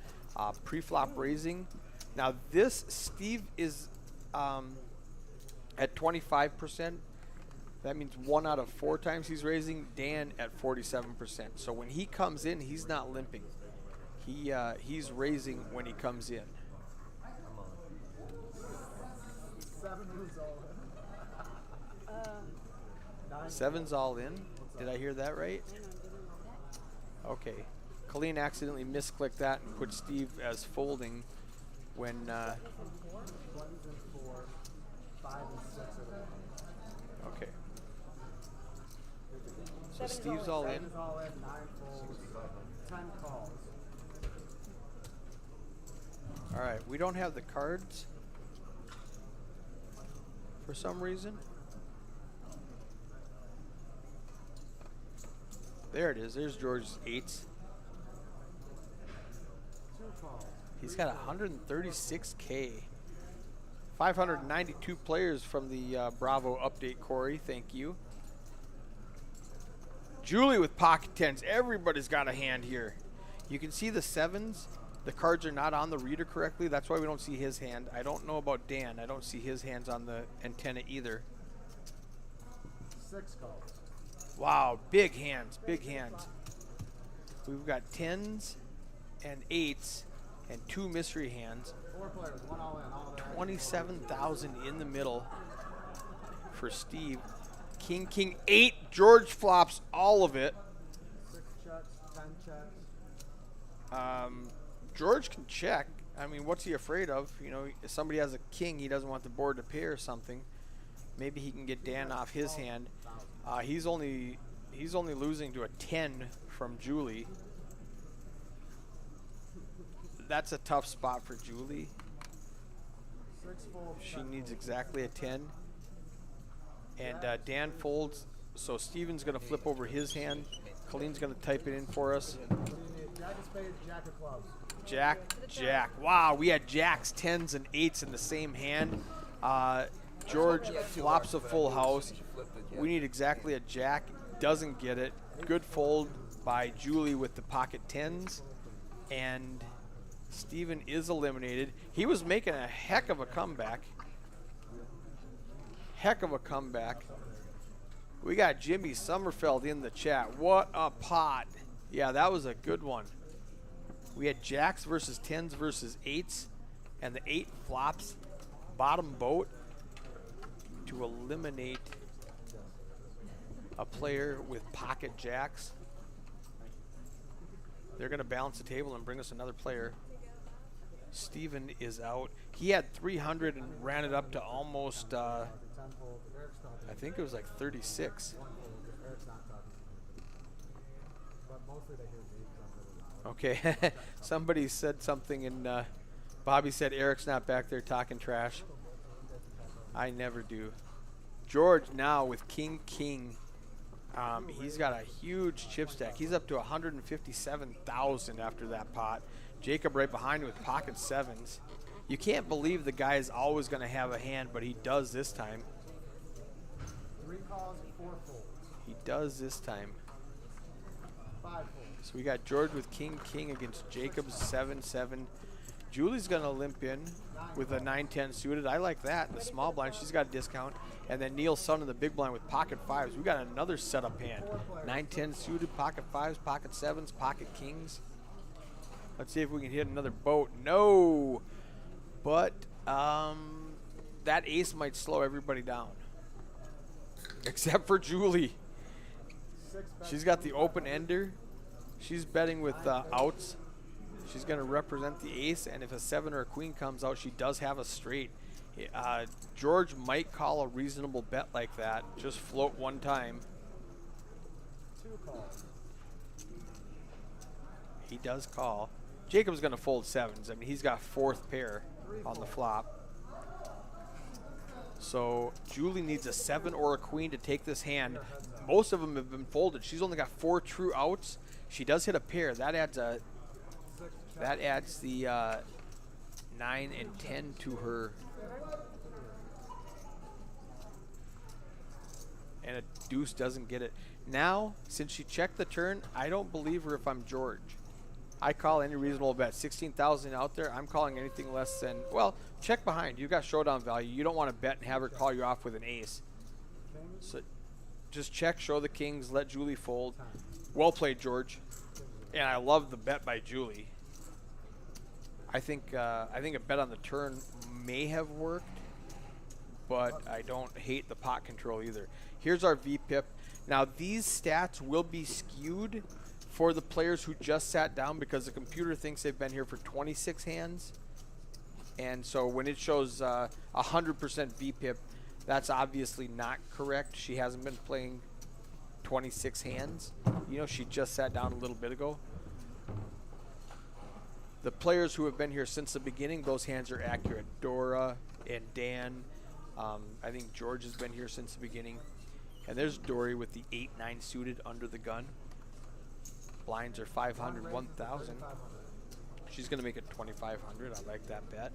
Pre-flop raising. Now this, Steve is at 25%. That means 1 out of 4 times he's raising. Dan at 47%. So when he comes in, he's not limping. He's raising when he comes in. 7's all in. Did I hear that right? Okay. Colleen accidentally misclicked that and put Steve as folding when. 20s and 4, 5 and 6 are Okay. So Steve's all in. 7 is all in, 9 folds, 10 calls. All right. We don't have the cards for some reason. There it is. There's George's 8s. 2 calls. He's got 136K. 592 players from the Bravo update, Corey. Thank you. Julie with pocket 10s. Everybody's got a hand here. You can see the 7s. The cards are not on the reader correctly. That's why we don't see his hand. I don't know about Dan. I don't see his hands on the antenna either. 6 calls. Wow, big hands, big hands. We've got 10s and 8s and 2 mystery hands. 4 players, 1 all in, all there. 27,000 in the middle for Steve. King, 8. George flops all of it. 6 checks, 10 checks. George can check. I mean, what's he afraid of? You know, if somebody has a king, he doesn't want the board to pay or something. Maybe he can get Dan off his hand. He's only losing to a 10 from Julie. That's a tough spot for Julie. 6 folds. She needs exactly a 10. And Dan folds, so Steven's going to flip over his hand. Colleen's going to type it in for us. What do you need? Jack of spades, jack of clubs. Jack. Wow, we had jacks, 10s, and 8s in the same hand. George flops a full house. We need exactly a jack. Doesn't get it. Good fold by Julie with the pocket 10s. And Steven is eliminated. He was making a heck of a comeback. We got Jimmy Sommerfeld in the chat. What a pot. Yeah, that was a good one. We had jacks versus 10s versus 8s. And the 8 flops bottom boat to eliminate a player with pocket jacks. They're going to balance the table and bring us another player. Steven is out. He had 300 and ran it up to almost, I think it was like 36. but mostly they hear me because I'm really loud. Okay. Somebody said something, and Bobby said Eric's not back there talking trash. I never do. George now with King King. He's got a huge chip stack. He's up to 157,000 after that pot. Jacob right behind him with pocket sevens. You can't believe the guy is always going to have a hand, but he does this time. 3 calls, 4 folds. He does this time. 5 folds. So we got George with King King against Jacob's 7-7. Julie's going to limp in with a 9-10 suited. I like that. In the small blind, she's got a discount. And then Neil's son in the big blind with pocket fives. We got another setup hand. 9-10 suited, pocket fives, pocket sevens, pocket kings. Let's see if we can hit another boat. No! But that ace might slow everybody down. Except for Julie. She's got the open ender. She's betting with outs. She's going to represent the ace, and if a 7 or a queen comes out, she does have a straight. George might call a reasonable bet like that. Just float one time. 2 calls. He does call. Jacob's going to fold sevens. I mean, he's got 4th pair on the flop. So Julie needs a 7 or a queen to take this hand. Most of them have been folded. She's only got 4 true outs. She does hit a pair. That adds the 9 and 10 to her. And a deuce doesn't get it. Now, since she checked the turn, I don't believe her if I'm George. I call any reasonable bet. 16,000 out there. I'm calling anything less than, well, check behind. You got showdown value. You don't want to bet and have her call you off with an ace. So just check, show the kings, let Julie fold. Well played, George. And I love the bet by Julie. I think a bet on the turn may have worked, but I don't hate the pot control either. Here's our VPIP. Now these stats will be skewed for the players who just sat down because the computer thinks they've been here for 26 hands. And so when it shows 100% VPIP, that's obviously not correct. She hasn't been playing 26 hands. You know, she just sat down a little bit ago. The players who have been here since the beginning, those hands are accurate. Dora and Dan. I think George has been here since the beginning. And there's Dory with the 8-9 suited under the gun. Blinds are 500, 1,000. She's going to make it 2,500. I like that bet.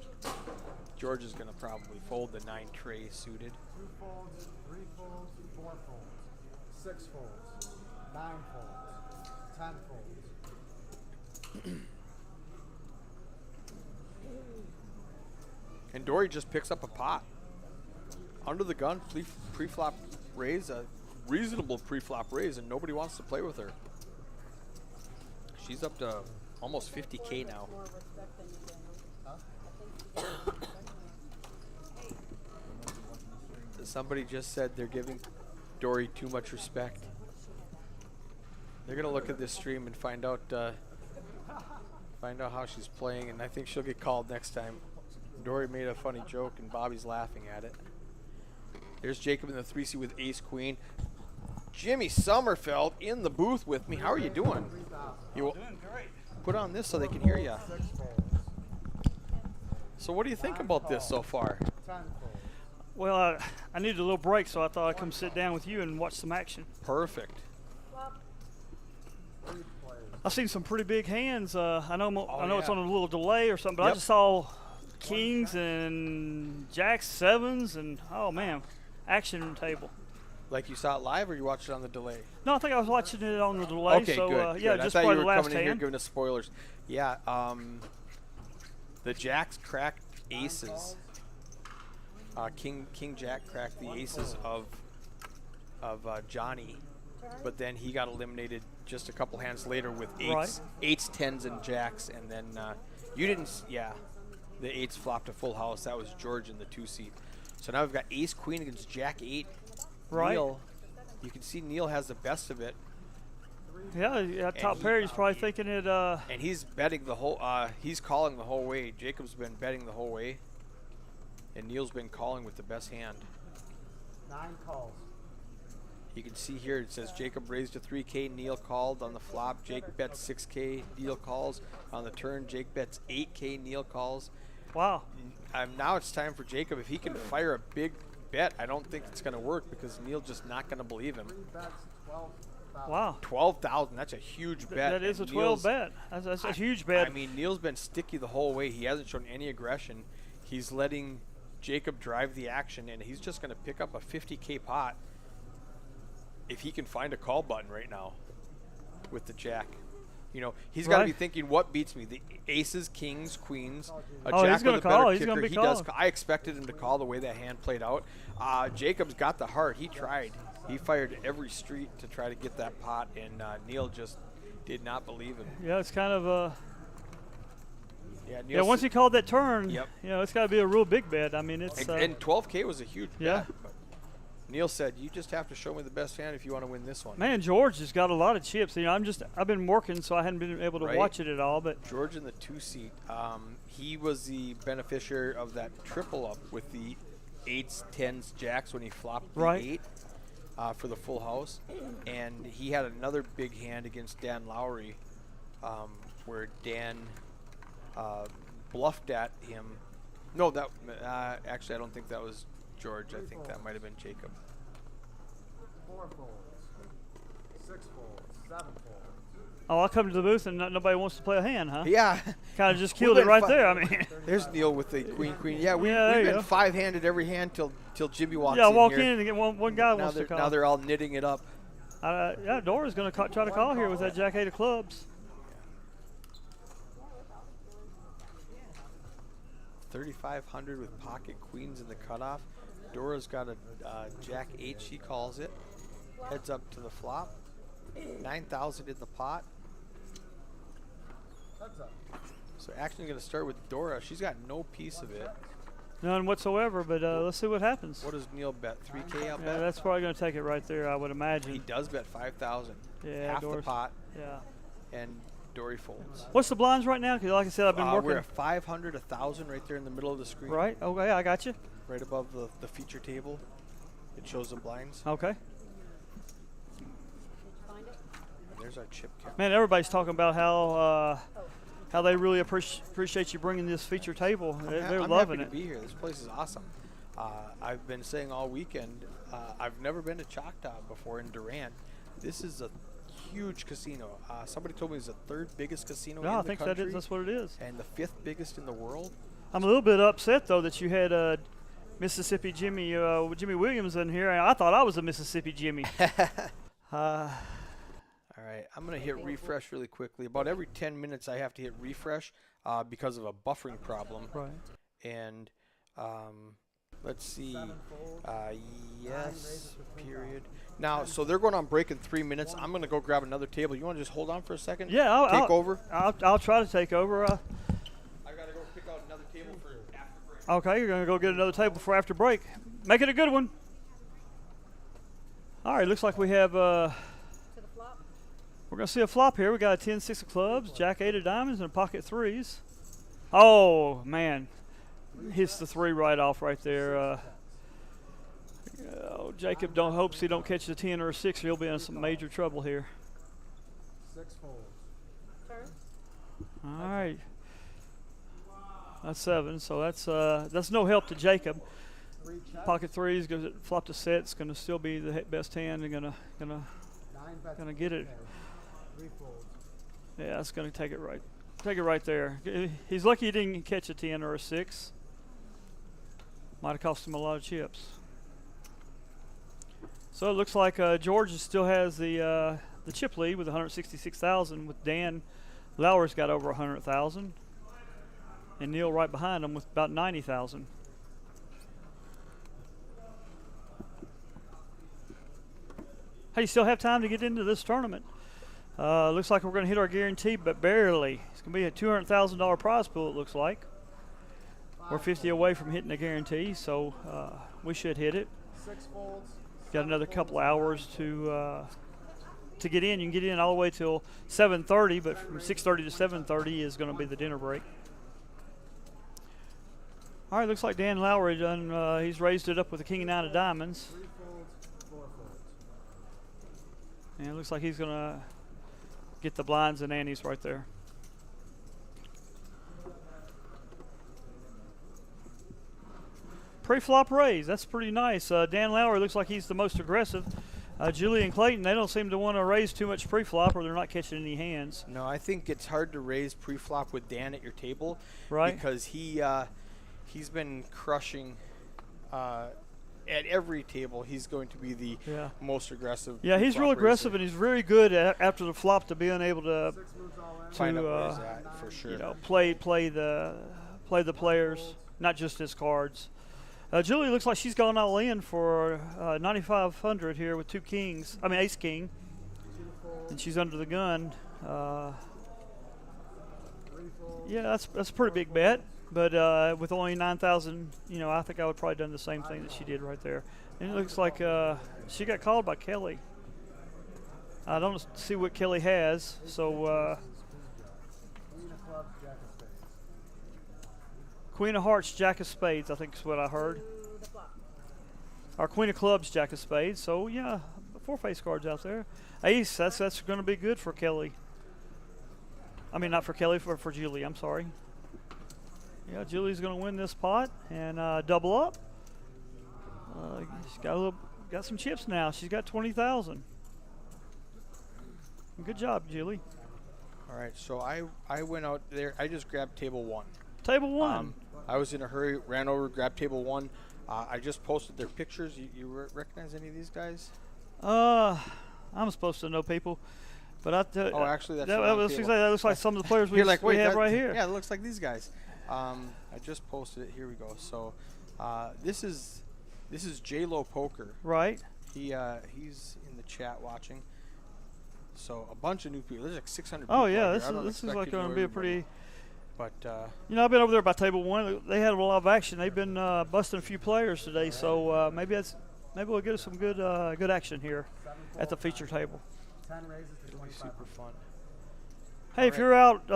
George is going to probably fold the 9 tray suited. 2 folds, 3 folds, 4 folds, 6 folds, 9 folds, 10 folds. And Dory just picks up a pot. Under the gun, pre-flop raise, a reasonable pre-flop raise, and nobody wants to play with her. She's up to almost 50K now. More respect than you, Daniel. I think you get more respect than you. Somebody just said they're giving Dory too much respect. They're gonna look at this stream and find out how she's playing, and I think she'll get called next time. Dory made a funny joke, and Bobby's laughing at it. There's Jacob in the 3C with ace queen. Jimmy Sommerfeld in the booth with me. How are you doing? You Doing great. put on this so they can hear you. 6 folds, So what do you think about this so far? 10 folds. Well, I needed a little break, so I thought I'd come sit down with you and watch some action. Perfect. 3 players. I've seen some pretty big hands. I know it's yeah. on a little delay or something, but I Yep. just saw kings and jacks, sevens, and oh man, action table. Like you saw it live, or you watched it on the delay? No, I think I was watching it on the delay. Okay, so good. yeah, good. I just thought probably you the were last coming in here hand. giving us spoilers. Yeah, the jacks cracked aces. King Jack cracked the aces of Johnny, but then he got eliminated just a couple hands later with eights, tens, and jacks, and then you didn't. Yeah, the eights flopped a full house. That was George in the 2 seat. So now we've got ace queen against jack 8. Right. Neil, you can see Neil has the best of it, Yeah, top pair. He's probably thinking it. and he's betting the whole. He's calling the whole way. Jacob's been betting the whole way, and Neil's been calling with the best hand. 9 calls. You can see here it says Jacob raised to 3K, Neil called on the flop. Jake bets 6K, Neil calls on the turn. Jake bets 8K, Neil calls. Wow. Now it's time for Jacob. If he can fire a big bet, I don't think it's going to work because Neil's just not going to believe him. 3 bets, 12,000. Wow. 12,000. That's a huge bet. That is a and 12 Neil's- bet. That's a huge bet. I mean, Neil's been sticky the whole way. He hasn't shown any aggression. He's letting Jacob drive the action, and he's just going to pick up a 50K pot if he can find a call button right now with the jack. You know, he's got to Right. be thinking, what beats me? The aces, kings, queens, a Oh, jack he's gonna with a better call. He's kicker. gonna be He does. calling. I expected him to call the way that hand played out. Jacob's got the heart. He tried. He fired every street to try to get that pot, and Neil just did not believe him. Yeah, it's kind of Yeah, yeah. Neil Once he called that turn, Yep. you know, it's got to be a real big bet. I mean, it's and 12K was a huge yeah. bet. But Neil said, "You just have to show me the best hand if you want to win this one." man. George has got a lot of chips. You know, I've been working, so I hadn't been able to Right. watch it at all. But George in the 2 seat, he was the beneficiary of that triple up with the 8s, 10s, jacks when he flopped the Right. 8 for the full house, and he had another big hand against Dan Lowry, where Dan bluffed at him. No, that actually I don't think that was George. I think that might have been Jacob. 4 folds, 6 folds, 7 folds. oh, I'll come to the booth and nobody wants to play a hand, huh? Yeah. Kind of just We've killed it been right fi- there. I mean, There's Neil with the queen. Yeah, Yeah, there we've you been go. 5-handed every hand till Jimmy walks yeah, in walk here. in and get one guy Now wants to they're, call. now they're all knitting it up. Yeah, Dora's going to try to call here with that jack 8 of clubs. 3,500 with pocket queens in the cutoff. Dora's got a jack 8. She calls it. Heads up to the flop. 9,000 in the pot. Heads up. So action's going to start with Dora. She's got no piece of it. None whatsoever, but let's see what happens. What does Neil bet? 3K I'll Yeah, bet? that's probably going to take it right there, I would He imagine. does bet 5,000. Yeah, Half the Dora's- pot, Yeah. and Dory folds. What's the blinds right now? Because like I said, I've been We're working. at 500, 1,000 right there in the middle of the screen. Right? Okay, I got you. Right above the feature table. It shows the blinds. Okay. Find it? And there's our chip count. Man, everybody's talking about how they really appreciate you bringing this feature table. They're I'm loving happy it. to be here. This place is awesome. I've been saying all weekend, I've never been to Choctaw before in Durant. This is a huge casino. Somebody told me it's the 3rd biggest casino No, in I the think country. that's what it is. And the 5th biggest in the world. I'm a little bit upset though that you had Mississippi Jimmy Jimmy Williams in here, and I thought I was a Mississippi Jimmy. All right, I'm going to hit refresh really quickly. About every 10 minutes I have to hit refresh because of a buffering problem. Right. And let's see. Yes, period. Now, so they're going on break in 3 minutes. I'm going to go grab another table. You want to just hold on for a second? Yeah, Take over? I'll try to take over. I got to go pick out another table for after break. Okay, you're gonna go get another table for after break. Make it a good one. All right, looks like we have. To the flop? We're gonna see a flop here. We got a 10-6 of clubs, jack 8 of diamonds, and a pocket 3s. Oh man, hits the 3 right off right there. Jacob hopes he don't catch the 10 or a 6, or he'll be in some major trouble here. 6 folds. Turn? All right, that's 7, so that's no help to Jacob. 3 checks. Pocket 3s goes flop to set. It's gonna still be the best hand, and gonna 9 bets. gonna get it. 3 folds. Yeah, it's going to take it right there. He's lucky he didn't catch a 10 or a 6. Might have cost him a lot of chips. So it looks like George still has the chip lead with 166,000. With Dan Lowry's got over 100,000, and Neil right behind him with about 90,000. Hey, you still have time to get into this tournament. Looks like we're going to hit our guarantee, but barely. It's going to be a $200,000 prize pool, it looks like. We're 50 away from hitting the guarantee, so we should hit it. 6 folds. Got another couple hours to get in. You can get in all the way till 7:30, but from 6:30 to 7:30 is going to be the dinner break. All right, looks like Dan Lowry done. He's raised it up with the king and 9 of diamonds. 3 folds, 4 folds. And it looks like he's going to get the blinds and antes right there. Pre-flop raise. That's pretty nice. Dan Lowry looks like he's the most aggressive. Julie and Clayton, they don't seem to want to raise too much pre-flop or they're not catching any hands. No, I think it's hard to raise pre-flop with Dan at your table. Right. Because he's been crushing at every table. He's going to be the most aggressive. Yeah, he's real pre-flop aggressive, raiser. and he's very good after the flop to being able to Find out where he's at, for sure. you know, play the players, not just his cards. Julie looks like she's gone all in for 9,500 here with two kings. I mean, ace king, and she's under the gun. Yeah, that's a pretty big bet. But with only 9,000, you know, I think I would probably done the same thing that she did right there. And it looks like she got called by Kelly. I don't see what Kelly has, so. Queen of Hearts, Jack of Spades, I think is what I heard. Our Queen of Clubs, Jack of Spades. So, yeah, 4 face cards out there. Ace, that's going to be good for Kelly. I mean, not for Kelly, for Julie, I'm sorry. Yeah, Julie's going to win this pot and double up. She's got some chips now. She's got 20,000. Good job, Julie. All right, so I went out there. I just grabbed table 1. Table 1. I was in a hurry, ran over, grabbed table 1. I just posted their pictures. You recognize any of these guys? I'm supposed to know people, but actually, that's that looks like some of the players we have right here. Yeah, it looks like these guys. I just posted it. Here we go. So, this is J-Lo Poker. Right. He's in the chat watching. So a bunch of new people. There's like 600 people. Oh yeah, out here. this is like going to be a pretty. But you know, I've been over there by table 1. They had a lot of action. They've been busting a few players today, so maybe we'll get some good action here at the feature table. 10 raises to it'll be 25. super fun. Hey, if you're out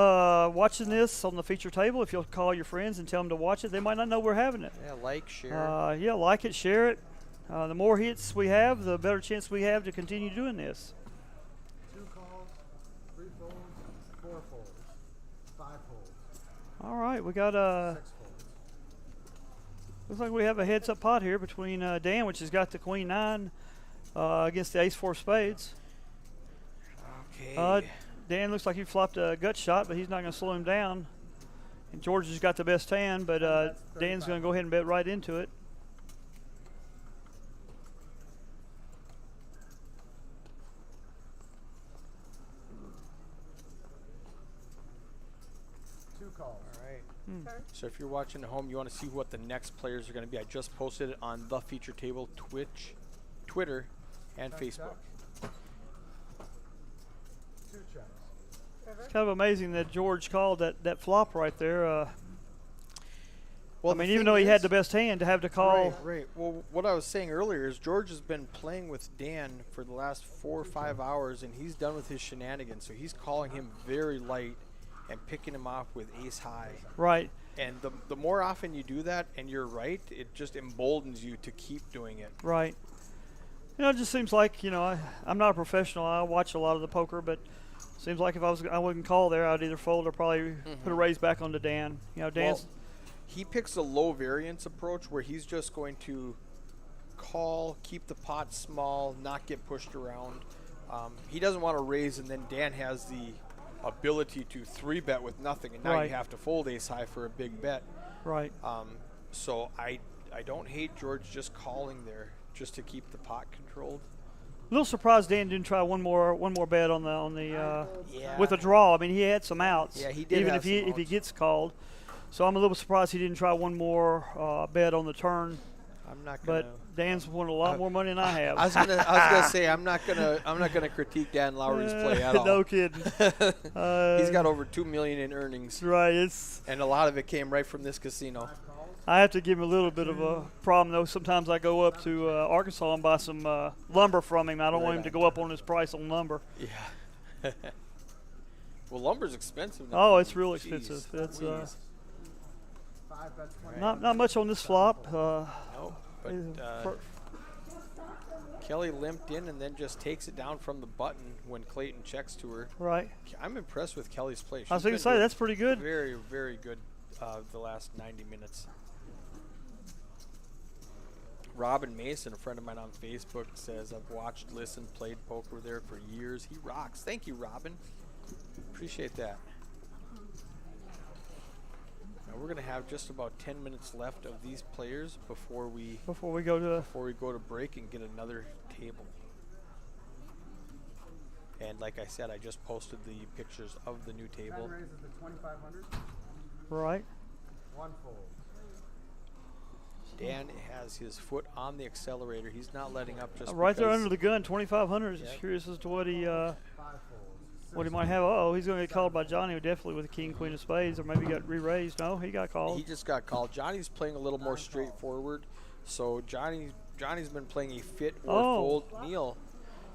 watching this on the feature table, if you'll call your friends and tell them to watch it, they might not know we're having it. Yeah, like, share. Yeah, like it, share it. The more hits we have, the better chance we have to continue doing this. 2 calls, 3 folds, 4 folds, 5 folds, All right, we got 6 folds. looks like we have a heads-up pot here between Dan, which has got the Queen 9 against the Ace 4 spades. Okay. Dan looks like he flopped a gut shot, but he's not going to slow him down. And George has got the best hand, but Dan's going to go ahead and bet right into it. Calls. All right. So if you're watching at home, you want to see what the next players are going to be. I just posted it on the feature table, Twitch, Twitter, and Facebook. 2 checks. It's kind of amazing that George called that flop right there. Well, I mean, even though he had the best hand, to have to call. Right. Well, what I was saying earlier is George has been playing with Dan for the last 4 or 5 hours, and he's done with his shenanigans. So he's calling him very light and picking him off with ace high. Right. And the more often you do that, and you're right, it just emboldens you to keep doing it. Right. You know, it just seems like, you know, I'm not a professional. I watch a lot of the poker, but seems like if I wouldn't call there, I'd either fold or probably put a raise back onto Dan. You know, Dan's. Well, he picks a low variance approach where he's just going to call, keep the pot small, not get pushed around. He doesn't want to raise, and then Dan has the ability to 3-bet with nothing, and now you have to fold ace high for a big bet. Right. So I don't hate George just calling there just to keep the pot controlled. A little surprised Dan didn't try one more bet on the Yeah. with a draw. I mean, he had some outs. Yeah, he did even have if he gets called. So I'm a little surprised he didn't try one more bet on the turn. I'm not gonna. But Dan's won a lot more money than I have. I was gonna say I'm not gonna critique Dan Lowry's play at all. No kidding. He's got over $2 million in earnings, right. and a lot of it came right from this casino. I have to give him a little bit of a problem though. Sometimes I go up to Arkansas and buy some lumber from him. I don't want him to go up on his price on lumber. Yeah. Well, lumber's expensive now. Oh, it's real Jeez, expensive. It's 5 bets, 20. not much on this flop. No, but Kelly limped in and then just takes it down from the button when Clayton checks to her. Right. I'm impressed with Kelly's play. I was She's going been to say, doing that's pretty good. Very, very good the last 90 minutes. Robin Mason, a friend of mine on Facebook, says, I've watched, listened, played poker there for years. He rocks. Thank you, Robin. Appreciate that. Now we're going to have just about 10 minutes left of these players before we go to break and get another table. And like I said, I just posted the pictures of the new 10 table. raises to 2,500. right. 1 fold. Dan has his foot on the accelerator. He's not letting up just Right there because- under the gun, 2,500. Just Yep. curious as to what he 5 folds. what he might have. Oh, he's going to get called by Johnny, definitely with a king, queen of spades, or maybe got re-raised. No, he got called. He just got called. Johnny's playing a little more straightforward. So Johnny's been playing a fit or fold. Neil,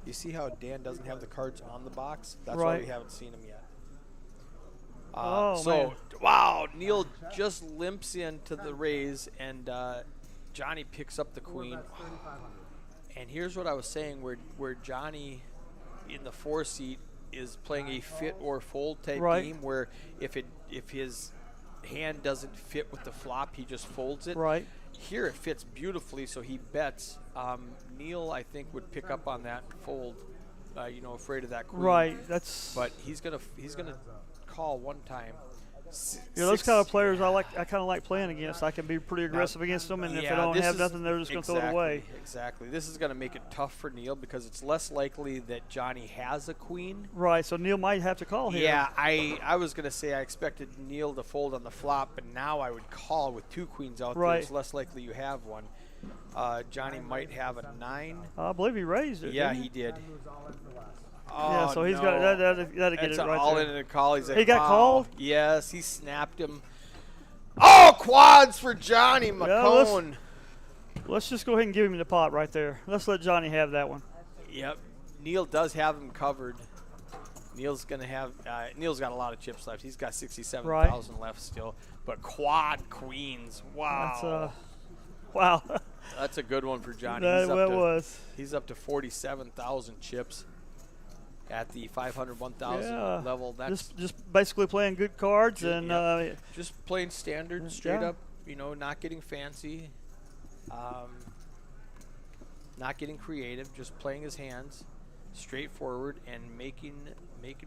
you see how Dan doesn't have the cards on the box? That's why we haven't seen him yet. Man. Wow, Neil just limps into the raise, and Johnny picks up the queen. That's 3,500. And here's what I was saying, where Johnny in the 4 seat is playing a fit or fold type game, where if his hand doesn't fit with the flop, he just folds it. Right. Here it fits beautifully, so he bets. Neil, I think, would pick up on that and fold. Afraid of that queen. Right. That's. But he's gonna call one time. Those kind of players I kind of like playing against. I can be pretty aggressive against them, and if they don't have nothing, they're just going to throw it away. Exactly. This is going to make it tough for Neil because it's less likely that Johnny has a queen. Right. So Neil might have to call here. Yeah, I was going to say I expected Neil to fold on the flop, but now I would call with 2 queens out there. It's less likely you have one. Johnny might have a 9. I believe he raised it. Yeah, didn't he did. Moves all in for less. Yeah, so he's got that'll get That's it right all there. in a call. He's like, He got wow. called? Yes, he snapped him. Oh, quads for Johnny McCone. Let's just go ahead and give him the pot right there. Let's let Johnny have that one. Yep. Neil does have him covered. Neil's got a lot of chips left. He's got 67,000 left still. But quad queens. Wow. Wow. That's a good one for Johnny. He's up to 47,000 chips at the 500, 1,000 level. That's just basically playing good cards and just playing standard, straight up. Not getting fancy, not getting creative. Just playing his hands, straightforward, and making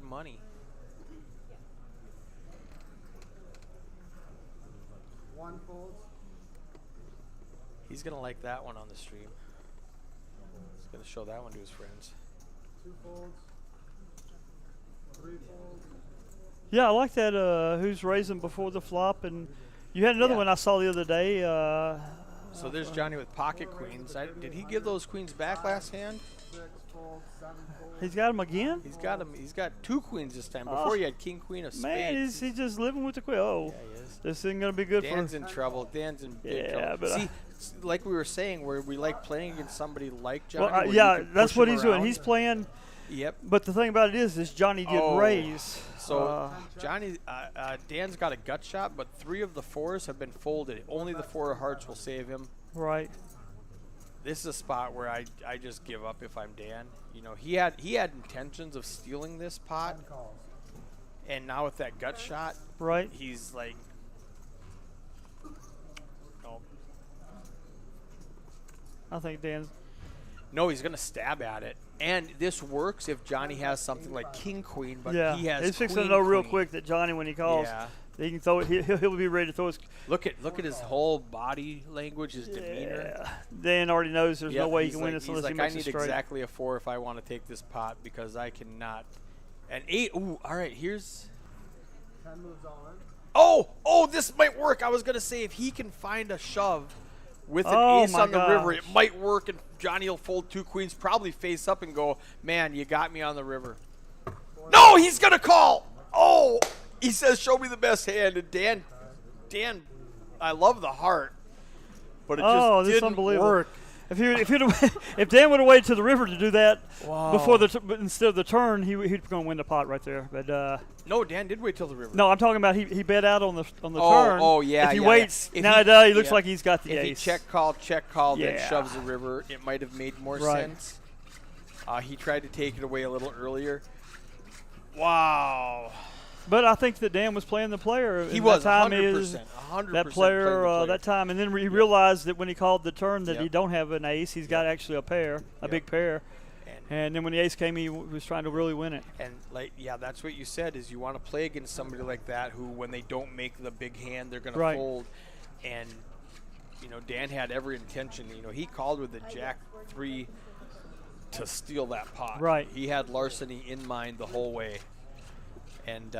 money. 1 folds. He's gonna like that one on the stream. He's gonna show that one to his friends. 2 folds. 3 folds. Yeah, I like that. Who's raising before the flop, and you had another one I saw the other day. So there's Johnny with pocket queens. Did he give those queens back last hand? 6 folds. 7 folds. He's got them again. He's got him. He's got 2 queens this time. Before he had king, queen of spades. Man, he's just living with the queen. Oh, yeah, he is. this isn't gonna be good Dan's for. in trouble. Dan's in big Yeah, trouble. but See, like we were saying, where we like playing against somebody like Johnny. Well, where you yeah, can that's push what him he's doing. around. He's playing. Yep. But the thing about it is Johnny did raise. So Johnny, Dan's got a gut shot, but 3 of the 4s have been folded. Only the 4 of hearts will save him. Right. This is a spot where I just give up if I'm Dan. He had intentions of stealing this pot, 10 calls. and now with that gut shot, Right. he's like, no. I think Dan's. No, he's gonna stab at it, and this works if Johnny has something like king queen, but Yeah, he has he's fixing queen, to know real queen. quick that Johnny, when he calls, Yeah. he can throw it. He'll be ready to throw his. Look at his whole body language, his demeanor. Yeah. Dan already knows there's no way he he's can like, win this he's unless like, he makes I it need straight. exactly a 4 if I want to take this pot because I cannot. And 8. Ooh, all right. Here's. 10 moves all in. Oh, this might work. I was gonna say if he can find a shove with an ace my on the river, gosh. it might work. And Johnny will fold 2 queens, probably face up and go, man, you got me on the river. No, he's gonna call. Oh, he says, show me the best hand. And Dan, I love the heart, but it just This is didn't unbelievable. work. if Dan would have waited to the river to do that before but instead of the turn, he'd going to win the pot right there. But No, Dan did wait till the river. no, I'm talking about he bet out on the turn. Oh, yeah. If he yeah, waits, yeah. If now he looks yeah. like he's got the If ace. he check call, then Yeah. shoves the river, it might have made more Right. sense. He tried to take it away a little earlier. Wow. But I think that Dan was playing the player. He and was that time 100%. is 100% that playing player, the player. that time, and then he realized that when he called the turn that Yep. he don't have an ace. He's got actually a pair, a Yep. big pair. And, And then when the ace came, he was trying to really win it. that's what you said, is you want to play against somebody like that who, when they don't make the big hand, they're going to Right. fold. And, Dan had every intention. He called with the Jack 3 to steal that pot. Right. He had larceny in mind the whole way. And,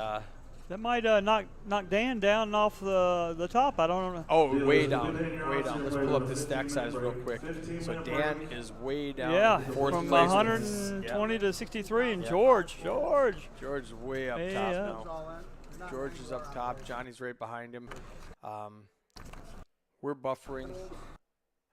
That might knock Dan down off the top. I don't know. oh, way down, way down. Let's pull up the stack size real quick. So Dan is way down. Yeah, fourth from place. 120 to 63, and Yeah. George. George is way up Yeah. top It's now. all in. You're not George is up top. Johnny's right behind him. We're buffering.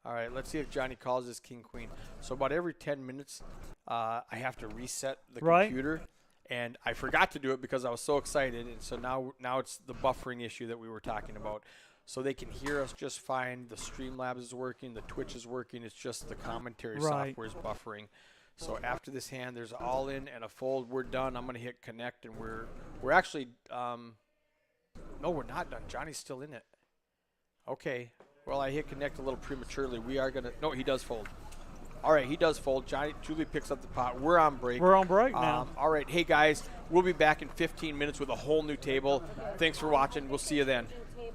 All right, let's see if Johnny calls his king queen. So about every 10 minutes, I have to reset the Right. computer, and I forgot to do it because I was so excited. And so now it's the buffering issue that we were talking about. So they can hear us just fine. The Streamlabs is working. The Twitch is working. It's just the commentary Right. software is buffering. So after this hand, there's all in and a fold. We're done. I'm going to hit connect, and we're actually no, we're not done. Johnny's still in it. Okay. Well, I hit connect a little prematurely. We are going to – no, he does fold. All right, he does fold. Julie picks up the pot. We're on break. We're on break now. All right. Hey, guys, we'll be back in 15 minutes with a whole new table. Thanks for watching. We'll see you then.